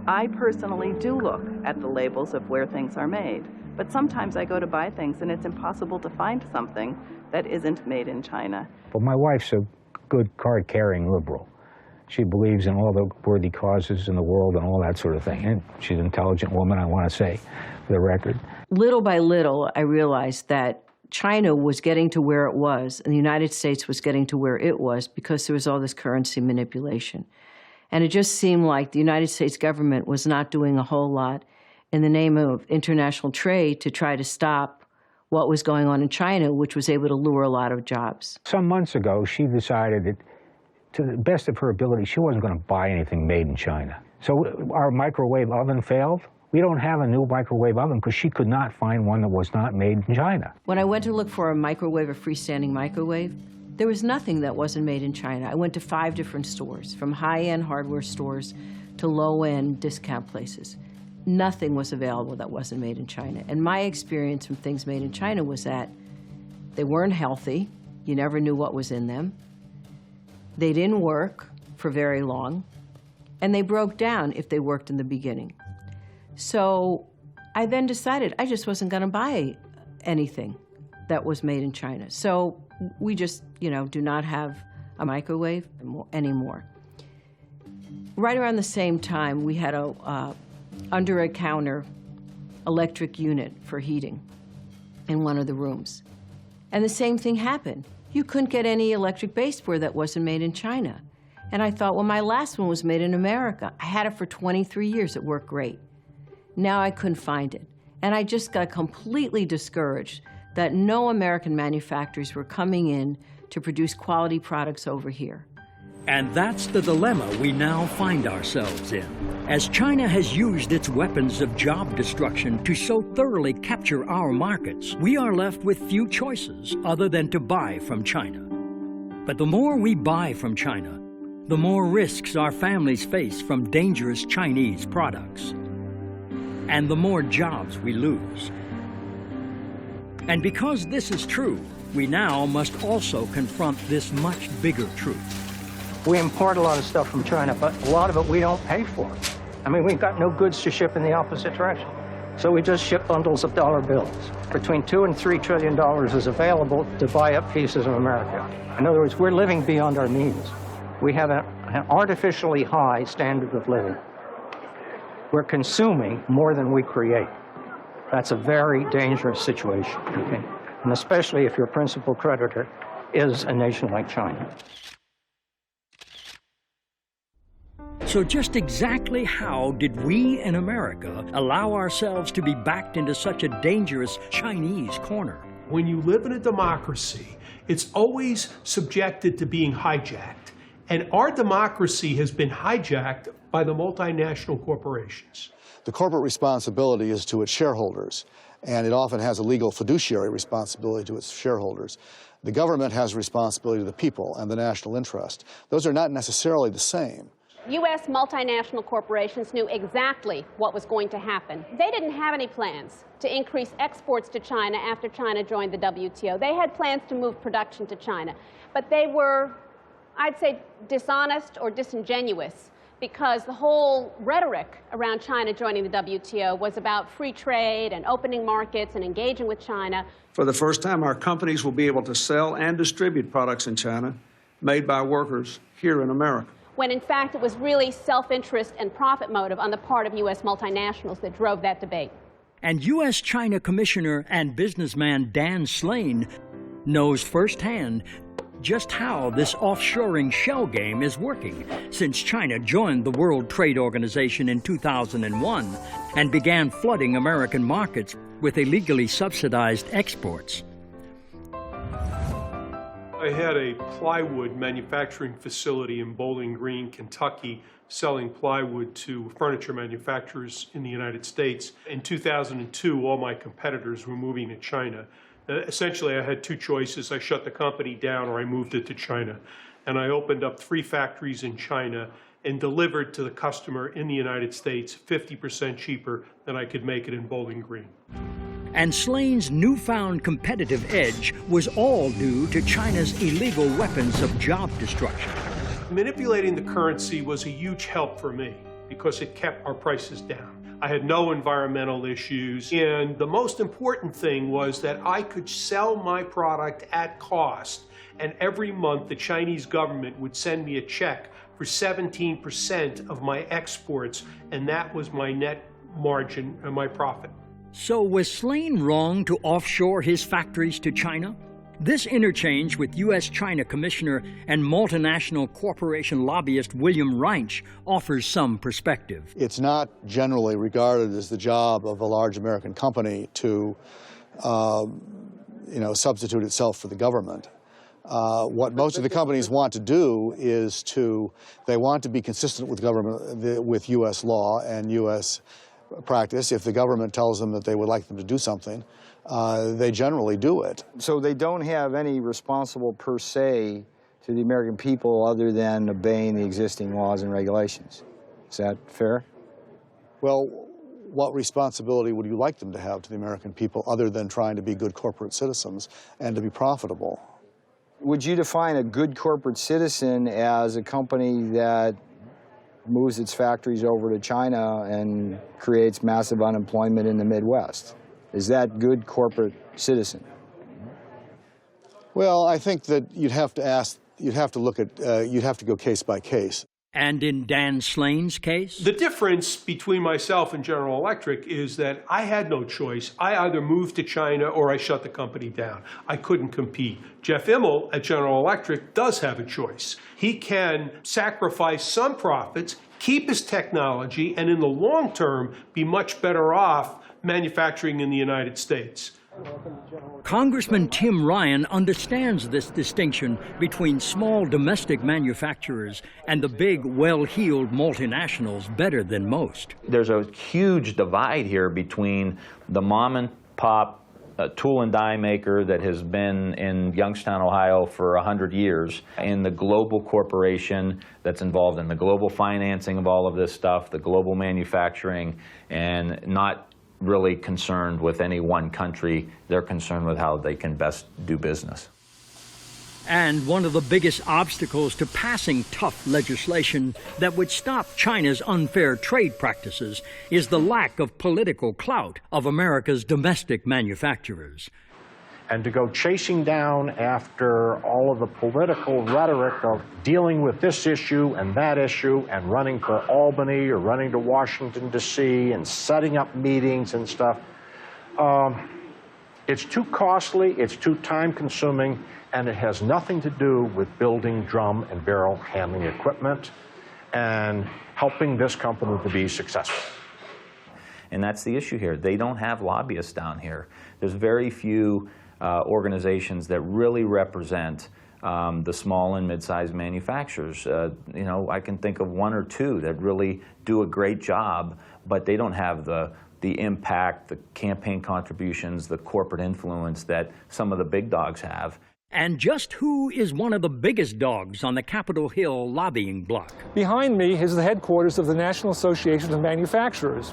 I personally do look at the labels of where things are made. But sometimes I go to buy things and it's impossible to find something that isn't made in China. Well, my wife's a good card-carrying liberal. She believes in all the worthy causes in the world and all that sort of thing. And she's an intelligent woman, I want to say, for the record. Little by little, I realized that China was getting to where it was, and the United States was getting to where it was because there was all this currency manipulation. And it just seemed like the United States government was not doing a whole lot in the name of international trade to try to stop what was going on in China, which was able to lure a lot of jobs. Some months ago, she decided that, to the best of her ability, she wasn't going to buy anything made in China. So our microwave oven failed. We don't have a new microwave oven because she could not find one that was not made in China. When I went to look for a microwave, a freestanding microwave, there was nothing that wasn't made in China. I went to 5 different stores, from high-end hardware stores to low-end discount places. Nothing was available that wasn't made in China. And my experience from things made in China was that they weren't healthy. You never knew what was in them. They didn't work for very long. And they broke down if they worked in the beginning. So I then decided I just wasn't going to buy anything that was made in China. So we just, do not have a microwave anymore. Right around the same time, we had a under-a-counter electric unit for heating in one of the rooms. And the same thing happened. You couldn't get any electric baseboard that wasn't made in China. And I thought, well, my last one was made in America. I had it for 23 years. It worked great. Now I couldn't find it. And I just got completely discouraged that no American manufacturers were coming in to produce quality products over here. And that's the dilemma we now find ourselves in. As China has used its weapons of job destruction to so thoroughly capture our markets, we are left with few choices other than to buy from China. But the more we buy from China, the more risks our families face from dangerous Chinese products, and the more jobs we lose. And because this is true, we now must also confront this much bigger truth. We import a lot of stuff from China, but a lot of it we don't pay for. I mean, we've got no goods to ship in the opposite direction. So we just ship bundles of dollar bills. Between $2 and $3 trillion is available to buy up pieces of America. In other words, we're living beyond our means. We have an artificially high standard of living. We're consuming more than we create. That's a very dangerous situation, okay? And especially if your principal creditor is a nation like China. So just exactly how did we in America allow ourselves to be backed into such a dangerous Chinese corner? When you live in a democracy, it's always subjected to being hijacked. And our democracy has been hijacked by the multinational corporations. The corporate responsibility is to its shareholders, and it often has a legal fiduciary responsibility to its shareholders. The government has responsibility to the people and the national interest. Those are not necessarily the same. U.S. multinational corporations knew exactly what was going to happen. They didn't have any plans to increase exports to China after China joined the WTO. They had plans to move production to China, but they were, I'd say, dishonest or disingenuous, because the whole rhetoric around China joining the WTO was about free trade and opening markets and engaging with China. For the first time, our companies will be able to sell and distribute products in China made by workers here in America. When in fact it was really self-interest and profit motive on the part of U.S. multinationals that drove that debate. And U.S.-China Commissioner and businessman Dan Slane knows firsthand just how this offshoring shell game is working since China joined the World Trade Organization in 2001 and began flooding American markets with illegally subsidized exports. I had a plywood manufacturing facility in Bowling Green, Kentucky, selling plywood to furniture manufacturers in the United States. In 2002, all my competitors were moving to China. Essentially, I had two choices. I shut the company down or I moved it to China. And I opened up 3 factories in China and delivered to the customer in the United States 50% cheaper than I could make it in Bowling Green. And Slane's newfound competitive edge was all due to China's illegal weapons of job destruction. Manipulating the currency was a huge help for me because it kept our prices down. I had no environmental issues, and the most important thing was that I could sell my product at cost, and every month the Chinese government would send me a check for 17% of my exports, and that was my net margin and my profit. So was Slane wrong to offshore his factories to China? This interchange with U.S.-China Commissioner and multinational corporation lobbyist William Reinsch offers some perspective. It's not generally regarded as the job of a large American company to, substitute itself for the government. What most of the companies want to do is they want to be consistent with government, with U.S. law and U.S. practice. If the government tells them that they would like them to do something, they generally do it. So they don't have any responsible per se to the American people other than obeying the existing laws and regulations. Is that fair? Well, what responsibility would you like them to have to the American people other than trying to be good corporate citizens and to be profitable? Would you define a good corporate citizen as a company that moves its factories over to China and creates massive unemployment in the Midwest? Is that good corporate citizen? Well, I think that you'd have to go case by case. And in Dan Slane's case? The difference between myself and General Electric is that I had no choice. I either moved to China or I shut the company down. I couldn't compete. Jeff Immelt at General Electric does have a choice. He can sacrifice some profits, keep his technology, and in the long term be much better off manufacturing in the United States. Congressman Tim Ryan understands this distinction between small domestic manufacturers and the big, well-heeled multinationals better than most. There's a huge divide here between the mom and pop tool and die maker that has been in Youngstown, Ohio for 100 years, in the global corporation that's involved in the global financing of all of this stuff, the global manufacturing, and not really concerned with any one country. They're concerned with how they can best do business. And one of the biggest obstacles to passing tough legislation that would stop China's unfair trade practices is the lack of political clout of America's domestic manufacturers. And to go chasing down after all of the political rhetoric of dealing with this issue and that issue and running for Albany or running to Washington, D.C. and setting up meetings and stuff, it's too costly, it's too time-consuming, and it has nothing to do with building drum and barrel handling equipment and helping this company to be successful. And that's the issue here. They don't have lobbyists down here. There's very few organizations that really represent the small and mid-sized manufacturers. You know, I can think of one or two that really do a great job, but they don't have the impact, the campaign contributions, the corporate influence that some of the big dogs have. And just who is one of the biggest dogs on the Capitol Hill lobbying block? Behind me is the headquarters of the National Association of Manufacturers,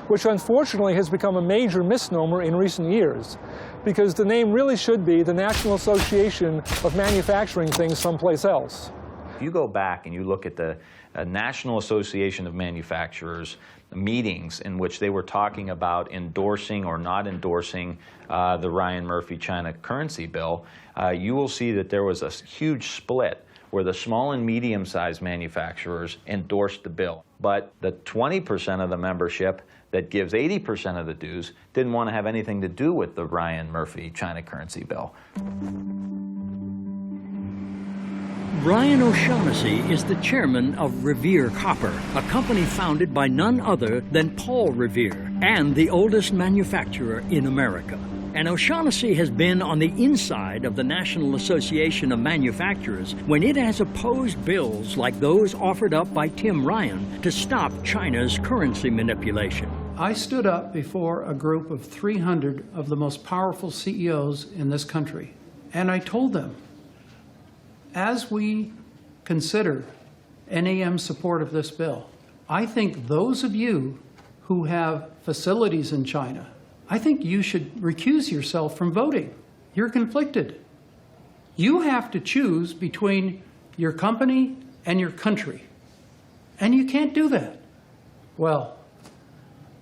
which unfortunately has become a major misnomer in recent years, because the name really should be the National Association of Manufacturing Things Someplace Else. If you go back and you look at the National Association of Manufacturers meetings in which they were talking about endorsing or not endorsing the Ryan Murphy China currency bill, you will see that there was a huge split where the small and medium-sized manufacturers endorsed the bill. But the 20% of the membership that gives 80% of the dues didn't want to have anything to do with the Ryan Murphy China currency bill. Brian O'Shaughnessy is the chairman of Revere Copper, a company founded by none other than Paul Revere, and the oldest manufacturer in America. And O'Shaughnessy has been on the inside of the National Association of Manufacturers when it has opposed bills like those offered up by Tim Ryan to stop China's currency manipulation. I stood up before a group of 300 of the most powerful CEOs in this country, and I told them, as we consider NAM's support of this bill, I think those of you who have facilities in China, I think you should recuse yourself from voting. You're conflicted. You have to choose between your company and your country, and you can't do that. Well,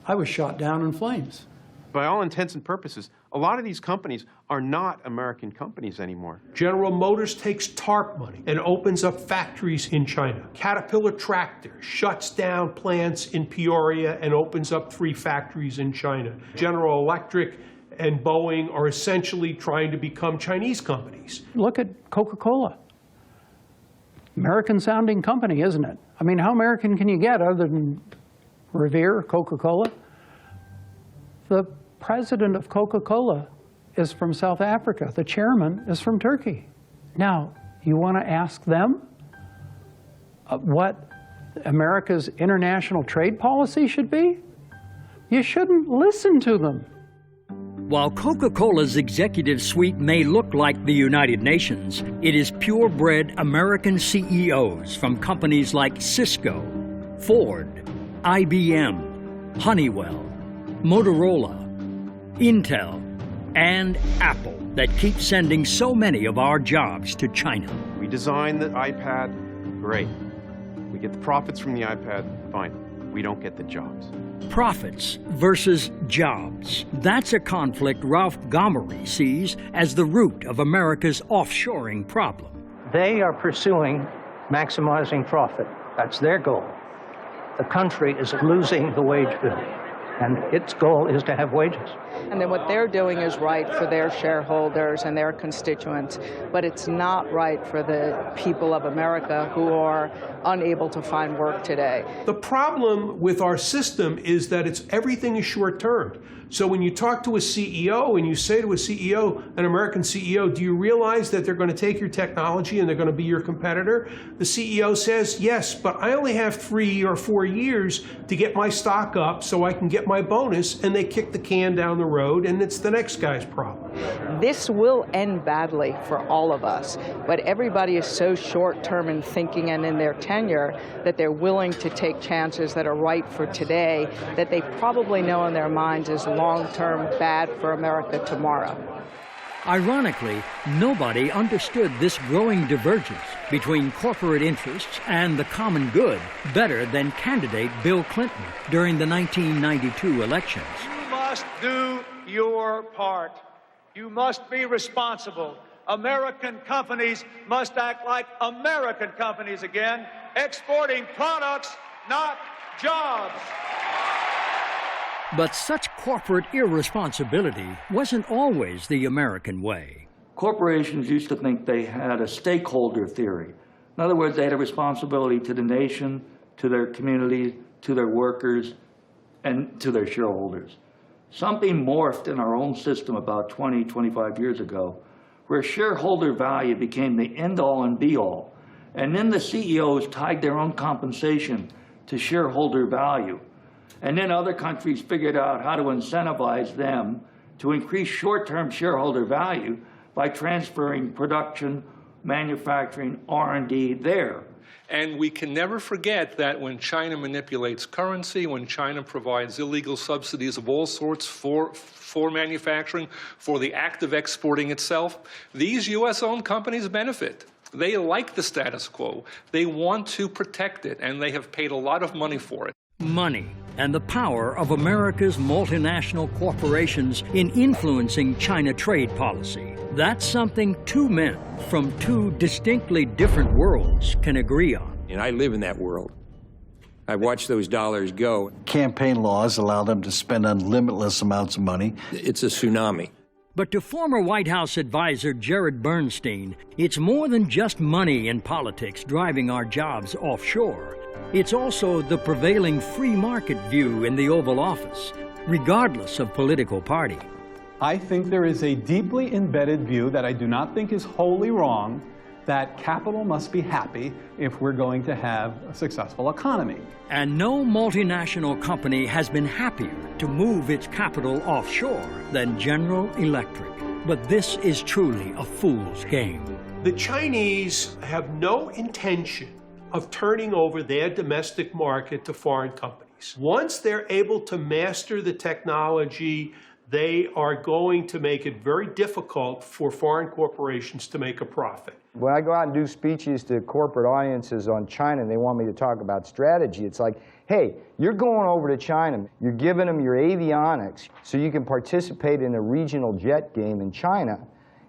I was shot down in flames. By all intents and purposes, a lot of these companies are not American companies anymore. General Motors takes TARP money and opens up factories in China. Caterpillar Tractor shuts down plants in Peoria and opens up 3 factories in China. General Electric and Boeing are essentially trying to become Chinese companies. Look at Coca-Cola. American-sounding company, isn't it? I mean, how American can you get other than Revere, Coca-Cola? The president of Coca-Cola is from South Africa. The chairman is from Turkey. Now, you want to ask them what America's international trade policy should be? You shouldn't listen to them. While Coca-Cola's executive suite may look like the United Nations, it is purebred American CEOs from companies like Cisco, Ford, IBM, Honeywell, Motorola, Intel, and Apple that keep sending so many of our jobs to China. We design the iPad, great. We get the profits from the iPad, fine. We don't get the jobs. Profits versus jobs. That's a conflict Ralph Gomery sees as the root of America's offshoring problem. They are pursuing maximizing profit. That's their goal. The country is losing the wage bill, and its goal is to have wages. And then what they're doing is right for their shareholders and their constituents, but it's not right for the people of America who are unable to find work today. The problem with our system is that everything is short-term. So when you talk to a CEO and you say to a CEO, an American CEO, do you realize that they're going to take your technology and they're going to be your competitor? The CEO says, yes, but I only have 3 or 4 years to get my stock up so I can get my bonus, and they kick the can down the road, and it's the next guy's problem. This will end badly for all of us, but everybody is so short-term in thinking and in their tenure that they're willing to take chances that are right for today, that they probably know in their minds is long-term bad for America tomorrow. Ironically, nobody understood this growing divergence between corporate interests and the common good better than candidate Bill Clinton during the 1992 elections. You must do your part. You must be responsible. American companies must act like American companies again, exporting products, not jobs. But such corporate irresponsibility wasn't always the American way. Corporations used to think they had a stakeholder theory. In other words, they had a responsibility to the nation, to their community, to their workers, and to their shareholders. Something morphed in our own system about 20, 25 years ago, where shareholder value became the end-all and be-all. And then the CEOs tied their own compensation to shareholder value. And then other countries figured out how to incentivize them to increase short-term shareholder value by transferring production, manufacturing, R&D there. And we can never forget that when China manipulates currency, when China provides illegal subsidies of all sorts for manufacturing, for the act of exporting itself, these U.S.-owned companies benefit. They like the status quo. They want to protect it, and they have paid a lot of money for it. Money and the power of America's multinational corporations in influencing China trade policy. That's something two men from two distinctly different worlds can agree on. And I live in that world. I watch those dollars go. Campaign laws allow them to spend unlimited amounts of money. It's a tsunami. But to former White House advisor Jared Bernstein, it's more than just money in politics driving our jobs offshore. It's also the prevailing free market view in the Oval Office, regardless of political party. I think there is a deeply embedded view that I do not think is wholly wrong, that capital must be happy if we're going to have a successful economy. And no multinational company has been happier to move its capital offshore than General Electric. But this is truly a fool's game. The Chinese have no intention of turning over their domestic market to foreign companies. Once they're able to master the technology, they are going to make it very difficult for foreign corporations to make a profit. When I go out and do speeches to corporate audiences on China and they want me to talk about strategy, it's like, hey, you're going over to China, you're giving them your avionics so you can participate in a regional jet game in China,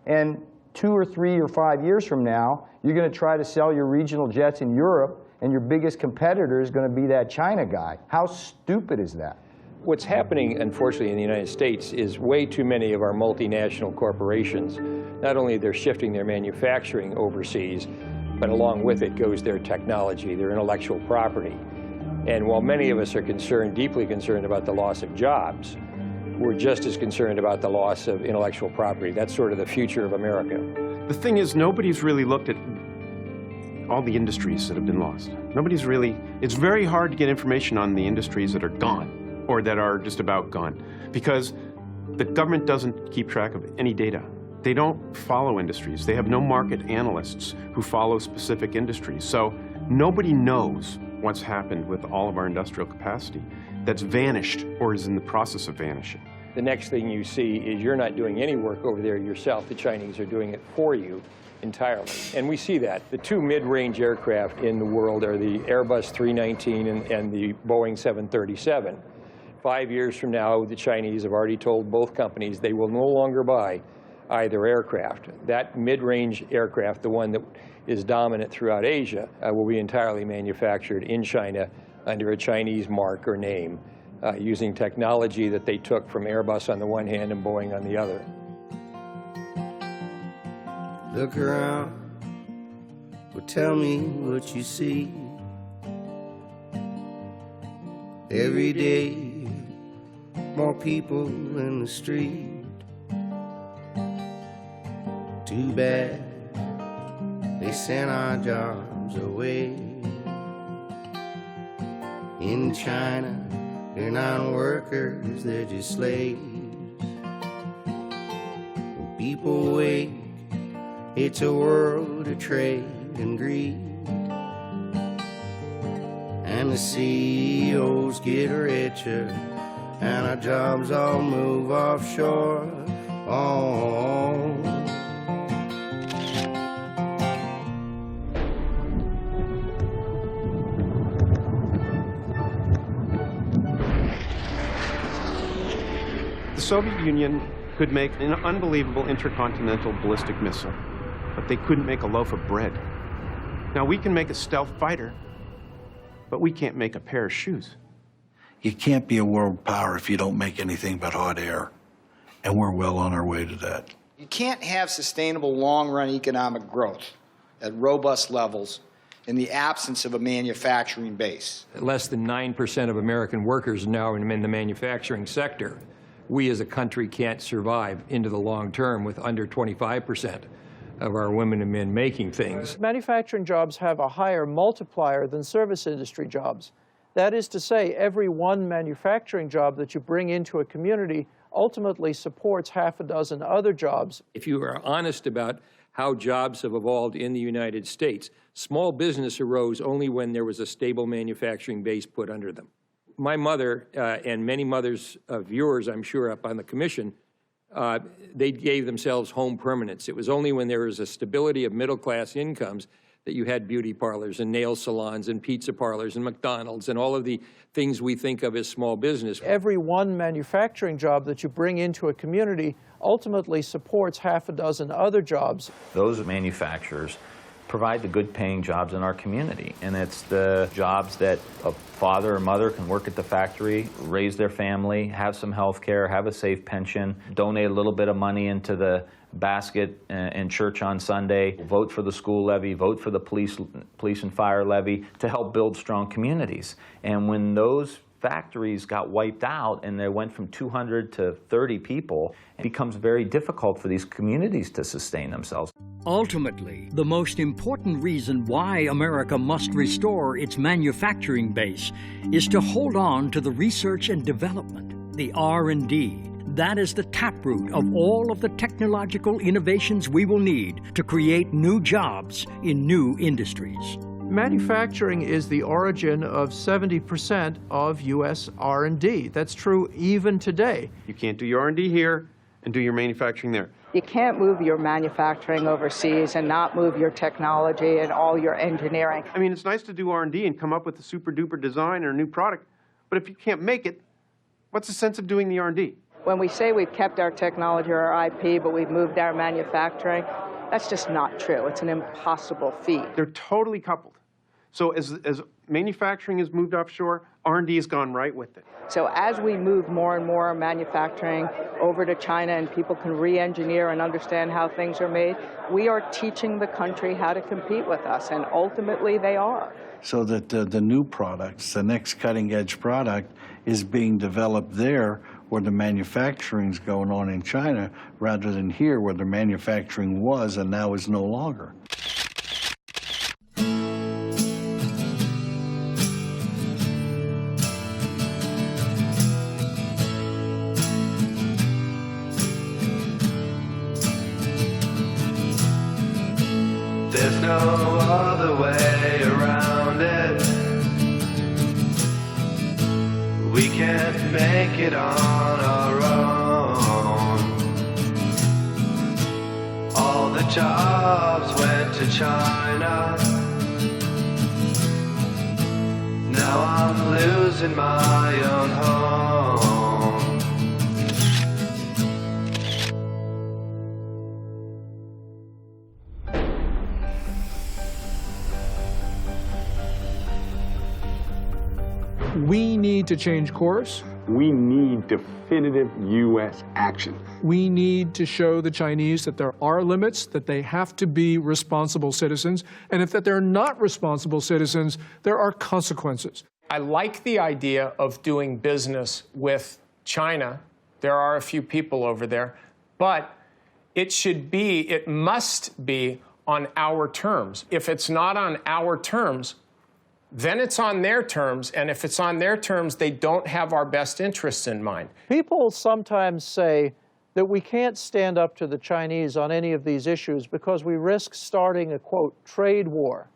and 2 or 3 or 5 years from now, you're going to try to sell your regional jets in Europe, and your biggest competitor is going to be that China guy. How stupid is that? What's happening, unfortunately, in the United States is way too many of our multinational corporations, not only they're shifting their manufacturing overseas, but along with it goes their technology, their intellectual property. And while many of us are concerned, deeply concerned about the loss of jobs, we're just as concerned about the loss of intellectual property. That's sort of the future of America. The thing is, nobody's really looked at all the industries that have been lost. Nobody's really, it's very hard to get information on the industries that are gone or that are just about gone because the government doesn't keep track of any data. They don't follow industries. They have no market analysts who follow specific industries. So nobody knows what's happened with all of our industrial capacity that's vanished or is in the process of vanishing. The next thing you see is you're not doing any work over there yourself. The Chinese are doing it for you entirely. And we see that. The two mid-range aircraft in the world are the Airbus 319 and the Boeing 737. 5 years from now, the Chinese have already told both companies they will no longer buy either aircraft. That mid-range aircraft, the one that is dominant throughout Asia, will be entirely manufactured in China under a Chinese mark or name, using technology that they took from Airbus on the one hand and Boeing on the other. Look around, well, tell me what you see. more people in the street. Too bad they sent our jobs away. In China, they're not workers, they're just slaves. When people wake, it's a world of trade and greed. And the CEOs get richer, and our jobs all move offshore. Oh. The Soviet Union could make an unbelievable intercontinental ballistic missile, but they couldn't make a loaf of bread. Now, we can make a stealth fighter, but we can't make a pair of shoes. You can't be a world power if you don't make anything but hot air, and we're well on our way to that. You can't have sustainable long-run economic growth at robust levels in the absence of a manufacturing base. Less than 9% of American workers now in the manufacturing sector. We as a country can't survive into the long term with under 25% of our women and men making things. Manufacturing jobs have a higher multiplier than service industry jobs. That is to say, every one manufacturing job that you bring into a community ultimately supports half a dozen other jobs. If you are honest about how jobs have evolved in the United States, small business arose only when there was a stable manufacturing base put under them. My mother and many mothers of viewers, I'm sure, up on the commission, they gave themselves home permanence. It was only when there was a stability of middle-class incomes that you had beauty parlors and nail salons and pizza parlors and McDonald's and all of the things we think of as small business. Every one manufacturing job that you bring into a community ultimately supports half a dozen other jobs. Those manufacturers provide the good-paying jobs in our community, and it's the jobs that a father or mother can work at the factory, raise their family, have some health care, have a safe pension, donate a little bit of money into the basket in church on Sunday, vote for the school levy, vote for the police and fire levy to help build strong communities. And when those factories got wiped out and they went from 200 to 30 people, it becomes very difficult for these communities to sustain themselves. Ultimately, the most important reason why America must restore its manufacturing base is to hold on to the research and development, the R&D. That is the taproot of all of the technological innovations we will need to create new jobs in new industries. Manufacturing is the origin of 70% of U.S. R&D. That's true even today. You can't do your R&D here and do your manufacturing there. You can't move your manufacturing overseas and not move your technology and all your engineering. I mean, it's nice to do R&D and come up with a super-duper design or a new product, but if you can't make it, what's the sense of doing the R&D? When we say we've kept our technology or our IP, but we've moved our manufacturing, that's just not true. It's an impossible feat. They're totally coupled. So as manufacturing has moved offshore, R&D has gone right with it. So as we move more and more manufacturing over to China and people can re-engineer and understand how things are made, we are teaching the country how to compete with us, and ultimately they are. So that the new products, the next cutting-edge product, is being developed there where the manufacturing's going on in China, rather than here where the manufacturing was and now is no longer. There's no other way around it. We can't make it on our own. All the jobs went to China. Now I'm losing my own home. We need to change course. We need definitive U.S. action. We need to show the Chinese that there are limits, that they have to be responsible citizens, and if that they're not responsible citizens, there are consequences. I like the idea of doing business with China. There are a few people over there. But it must be on our terms. If it's not on our terms, then it's on their terms. And if it's on their terms, they don't have our best interests in mind. People sometimes say that we can't stand up to the Chinese on any of these issues because we risk starting a, quote, trade war.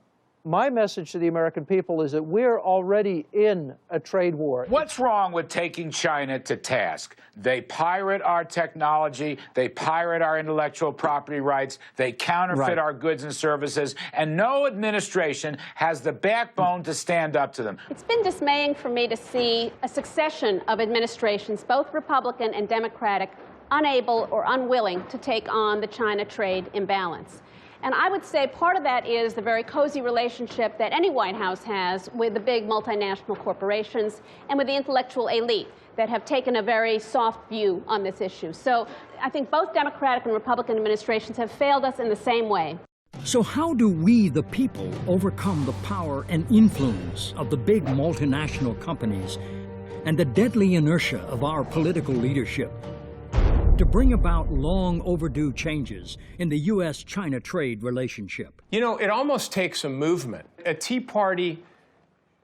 My message to the American people is that we're already in a trade war. What's wrong with taking China to task? They pirate our technology, they pirate our intellectual property rights, they counterfeit our goods and services, and no administration has the backbone to stand up to them. It's been dismaying for me to see a succession of administrations, both Republican and Democratic, unable or unwilling to take on the China trade imbalance. And I would say part of that is the very cozy relationship that any White House has with the big multinational corporations and with the intellectual elite that have taken a very soft view on this issue. So I think both Democratic and Republican administrations have failed us in the same way. So how do we, the people, overcome the power and influence of the big multinational companies and the deadly inertia of our political leadership to bring about long overdue changes in the U.S.-China trade relationship? You know, it almost takes a movement, a Tea Party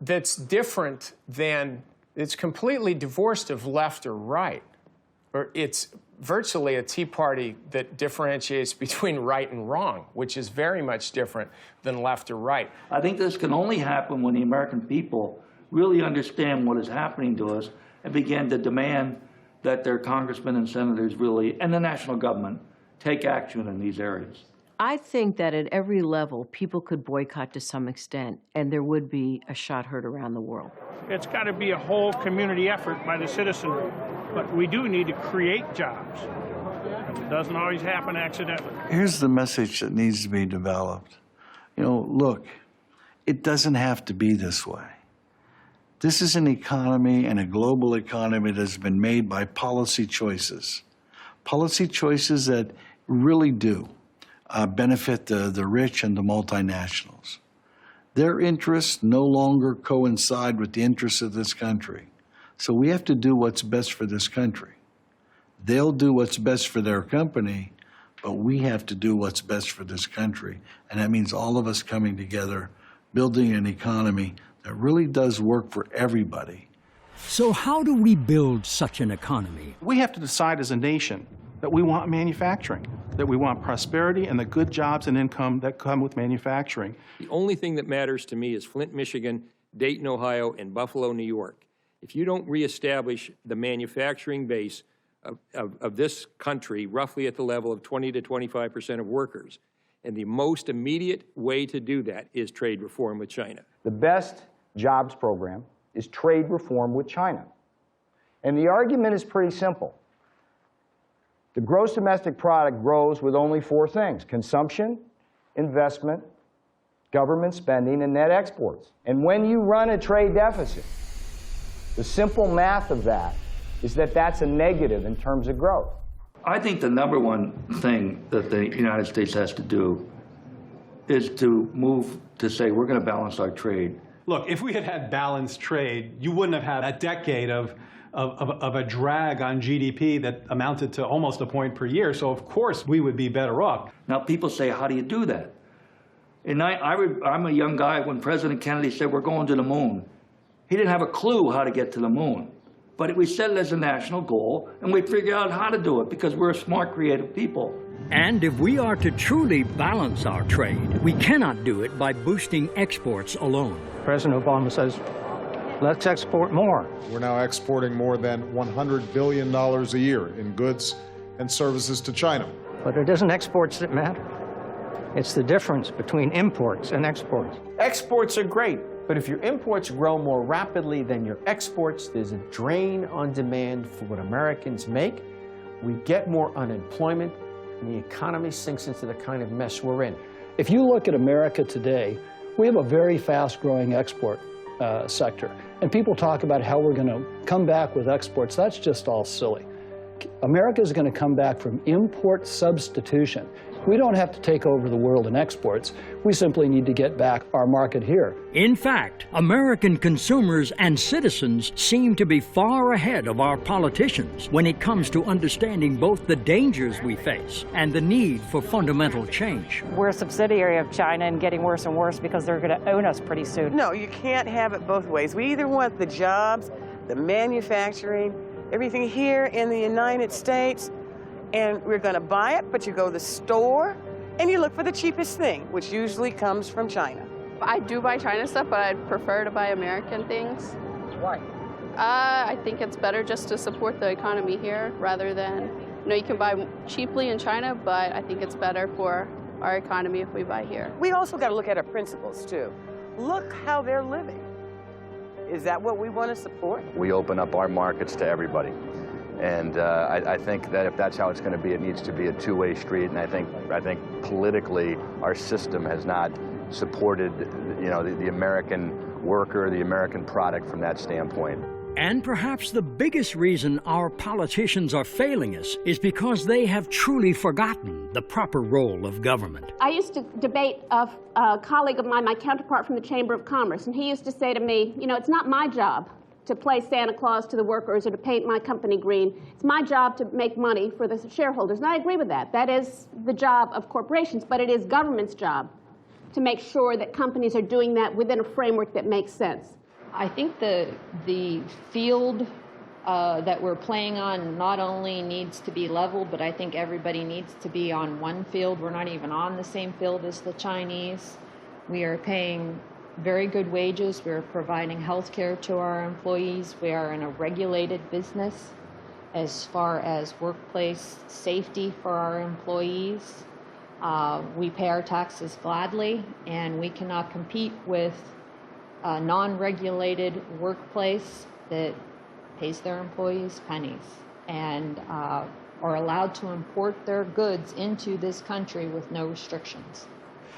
that's different than, it's completely divorced of left or right. Or it's virtually a Tea Party that differentiates between right and wrong, which is very much different than left or right. I think this can only happen when the American people really understand what is happening to us and begin to demand that their congressmen and senators really, and the national government, take action in these areas. I think that at every level, people could boycott to some extent, and there would be a shot heard around the world. It's got to be a whole community effort by the citizenry. But we do need to create jobs. It doesn't always happen accidentally. Here's the message that needs to be developed. You know, look, it doesn't have to be this way. This is an economy and a global economy that has been made by policy choices that really do benefit the rich and the multinationals. Their interests no longer coincide with the interests of this country. So we have to do what's best for this country. They'll do what's best for their company, but we have to do what's best for this country. And that means all of us coming together, building an economy that really does work for everybody. So how do we build such an economy? We have to decide as a nation that we want manufacturing, that we want prosperity and the good jobs and income that come with manufacturing. The only thing that matters to me is Flint, Michigan, Dayton, Ohio, and Buffalo, New York. If you don't reestablish the manufacturing base of this country roughly at the level of 20 to 25% of workers, and the most immediate way to do that is trade reform with China. The best jobs program is trade reform with China. And the argument is pretty simple. The gross domestic product grows with only four things: consumption, investment, government spending, and net exports. And when you run a trade deficit, the simple math of that is that that's a negative in terms of growth. I think the number one thing that the United States has to do is to move to say we're going to balance our trade. Look, if we had had balanced trade, you wouldn't have had a decade of a drag on GDP that amounted to almost a point per year. So of course we would be better off. Now people say, how do you do that? And I'm a young guy when President Kennedy said we're going to the moon. He didn't have a clue how to get to the moon. But we set it as a national goal, and we figure out how to do it because we're smart, creative people. And if we are to truly balance our trade, we cannot do it by boosting exports alone. President Obama says, let's export more. We're now exporting more than $100 billion a year in goods and services to China. But it isn't exports that matter. It's the difference between imports and exports. Exports are great, but if your imports grow more rapidly than your exports, there's a drain on demand for what Americans make. We get more unemployment, and the economy sinks into the kind of mess we're in. If you look at America today, we have a very fast-growing export sector. And people talk about how we're going to come back with exports. That's just all silly. America is going to come back from import substitution. We don't have to take over the world in exports. We simply need to get back our market here. In fact, American consumers and citizens seem to be far ahead of our politicians when it comes to understanding both the dangers we face and the need for fundamental change. We're a subsidiary of China and getting worse and worse because they're going to own us pretty soon. No, you can't have it both ways. We either want the jobs, the manufacturing, everything here in the United States, and we're going to buy it, but you go to the store and you look for the cheapest thing, which usually comes from China. I do buy China stuff, but I'd prefer to buy American things. Why? I think it's better just to support the economy here rather than, you know, you can buy cheaply in China, but I think it's better for our economy if we buy here. We also got to look at our principles too. Look how they're living. Is that what we want to support? We open up our markets to everybody. And I think that if that's how it's going to be, it needs to be a two-way street. And I think politically, our system has not supported, you know, the American worker, the American product from that standpoint. And perhaps the biggest reason our politicians are failing us is because they have truly forgotten the proper role of government. I used to debate a colleague of mine, my counterpart from the Chamber of Commerce, and he used to say to me, you know, it's not my job to play Santa Claus to the workers or to paint my company green. It's my job to make money for the shareholders. And I agree with that. That is the job of corporations, but it is government's job to make sure that companies are doing that within a framework that makes sense. I think the field that we're playing on not only needs to be level, but I think everybody needs to be on one field. We're not even on the same field as the Chinese. We are paying very good wages. We're providing health care to our employees. We are in a regulated business as far as workplace safety for our employees. We pay our taxes gladly, and we cannot compete with a non-regulated workplace that pays their employees pennies and are allowed to import their goods into this country with no restrictions.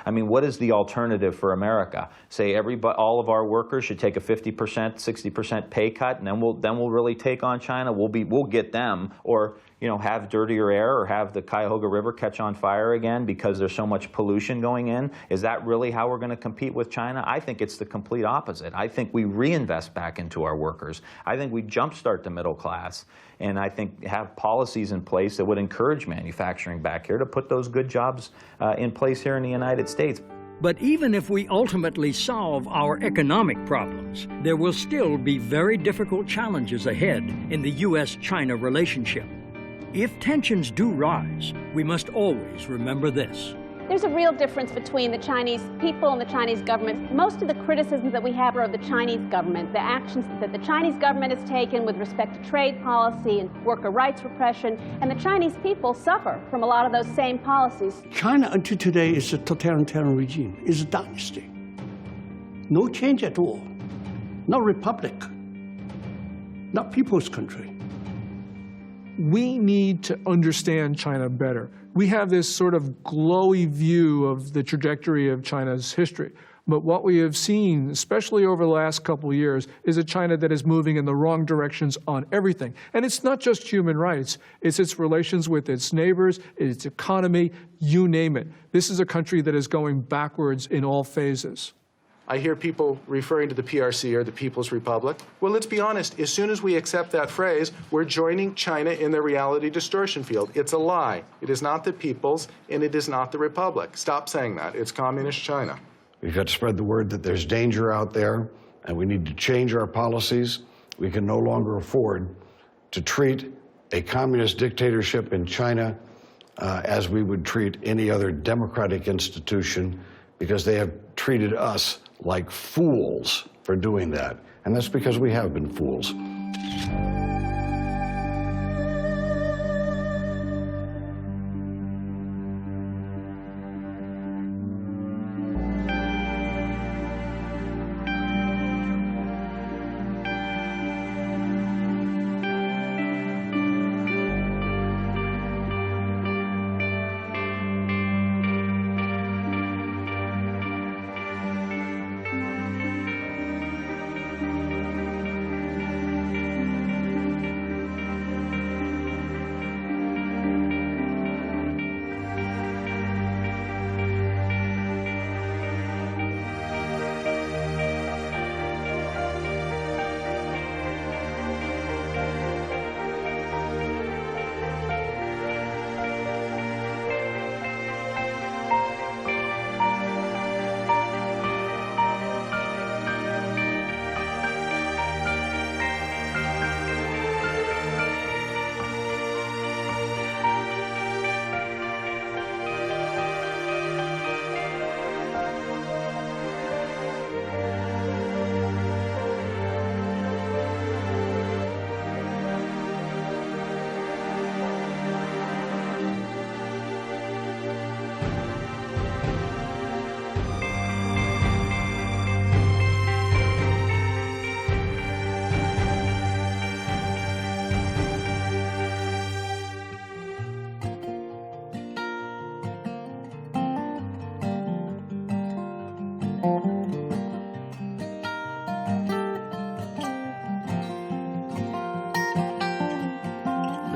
I mean, what is the alternative for America? Say all of our workers should take a 50%, 60% pay cut, and then we'll really take on China. We'll get them, or have dirtier air, or have the Cuyahoga River catch on fire again because there's so much pollution going in. Is that really how we're going to compete with China? I think it's the complete opposite. I think we reinvest back into our workers. I think we jumpstart the middle class, and I think have policies in place that would encourage manufacturing back here to put those good jobs in place here in the United States. But even if we ultimately solve our economic problems, there will still be very difficult challenges ahead in the U.S.-China relationship. If tensions do rise, we must always remember this. There's a real difference between the Chinese people and the Chinese government. Most of the criticisms that we have are of the Chinese government, the actions that the Chinese government has taken with respect to trade policy and worker rights repression, and the Chinese people suffer from a lot of those same policies. China until today is a totalitarian regime, is a dynasty. No change at all. Not republic, not people's country. We need to understand China better. We have this sort of glowy view of the trajectory of China's history. But what we have seen, especially over the last couple of years, is a China that is moving in the wrong directions on everything. And it's not just human rights. It's its relations with its neighbors, its economy, you name it. This is a country that is going backwards in all phases. I hear people referring to the PRC or the People's Republic. Well, let's be honest. As soon as we accept that phrase, we're joining China in the reality distortion field. It's a lie. It is not the People's, and it is not the Republic. Stop saying that. It's Communist China. We've got to spread the word that there's danger out there, and we need to change our policies. We can no longer afford to treat a communist dictatorship in China as we would treat any other democratic institution, because they have treated us like fools for doing that. And that's because we have been fools.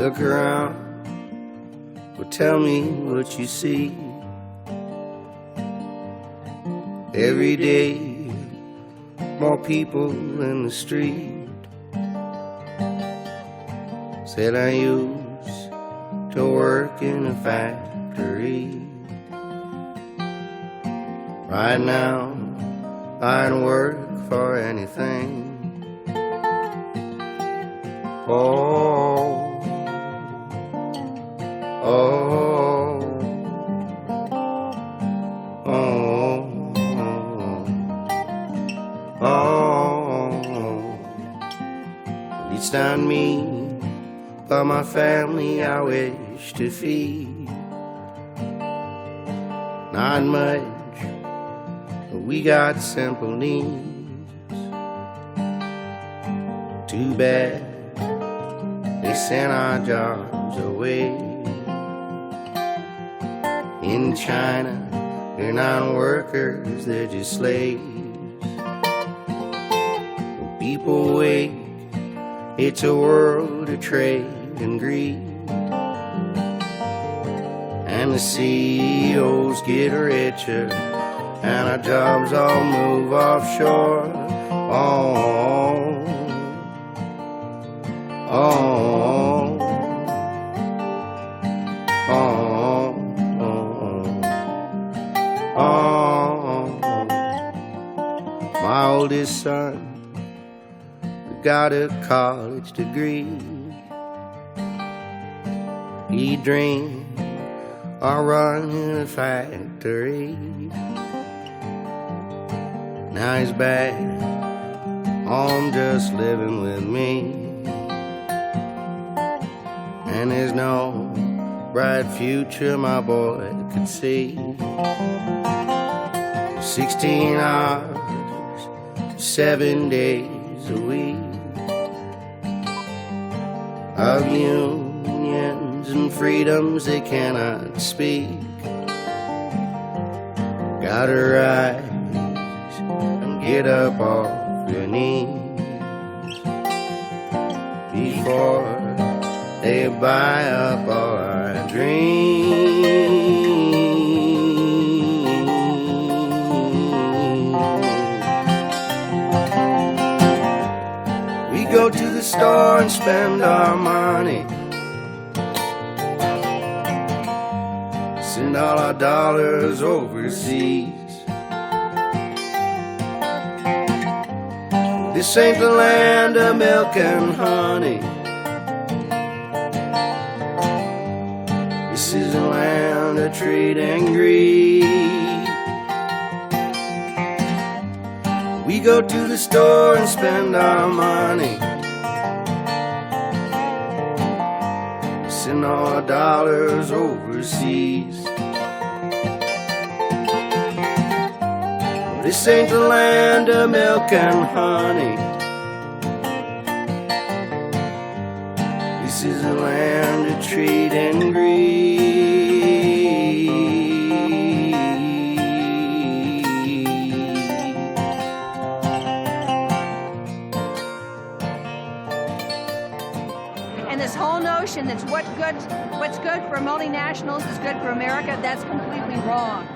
Look around, well, tell me what you see. Every day, more people in the street. Said I used to work in a factory. Right now, I'd work for anything. Oh, oh, oh, oh. At least on me, but my family I wish to feed. Not much, but we got simple needs. Too bad they sent our jobs away. In China, they're not workers, they're just slaves. When people wake, it's a world of trade and greed. And the CEOs get richer, and our jobs all move offshore. Oh, oh, oh, oh, oh. My oldest son got a college degree. He dreamed of running a factory. Now he's back home just living with me. And there's no bright future my boy could see. 16 hours, 7 days a week of unions and freedoms they cannot speak. Gotta rise and get up off your knees before they buy up all our dreams. We go to the store and spend our money, send all our dollars overseas. This ain't the land of milk and honey. This is a land of trade and greed. We go to the store and spend our money, send all our dollars overseas. This ain't the land of milk and honey. This is a land of trade and greed. And this whole notion that what's good for multinationals is good for America, that's completely wrong.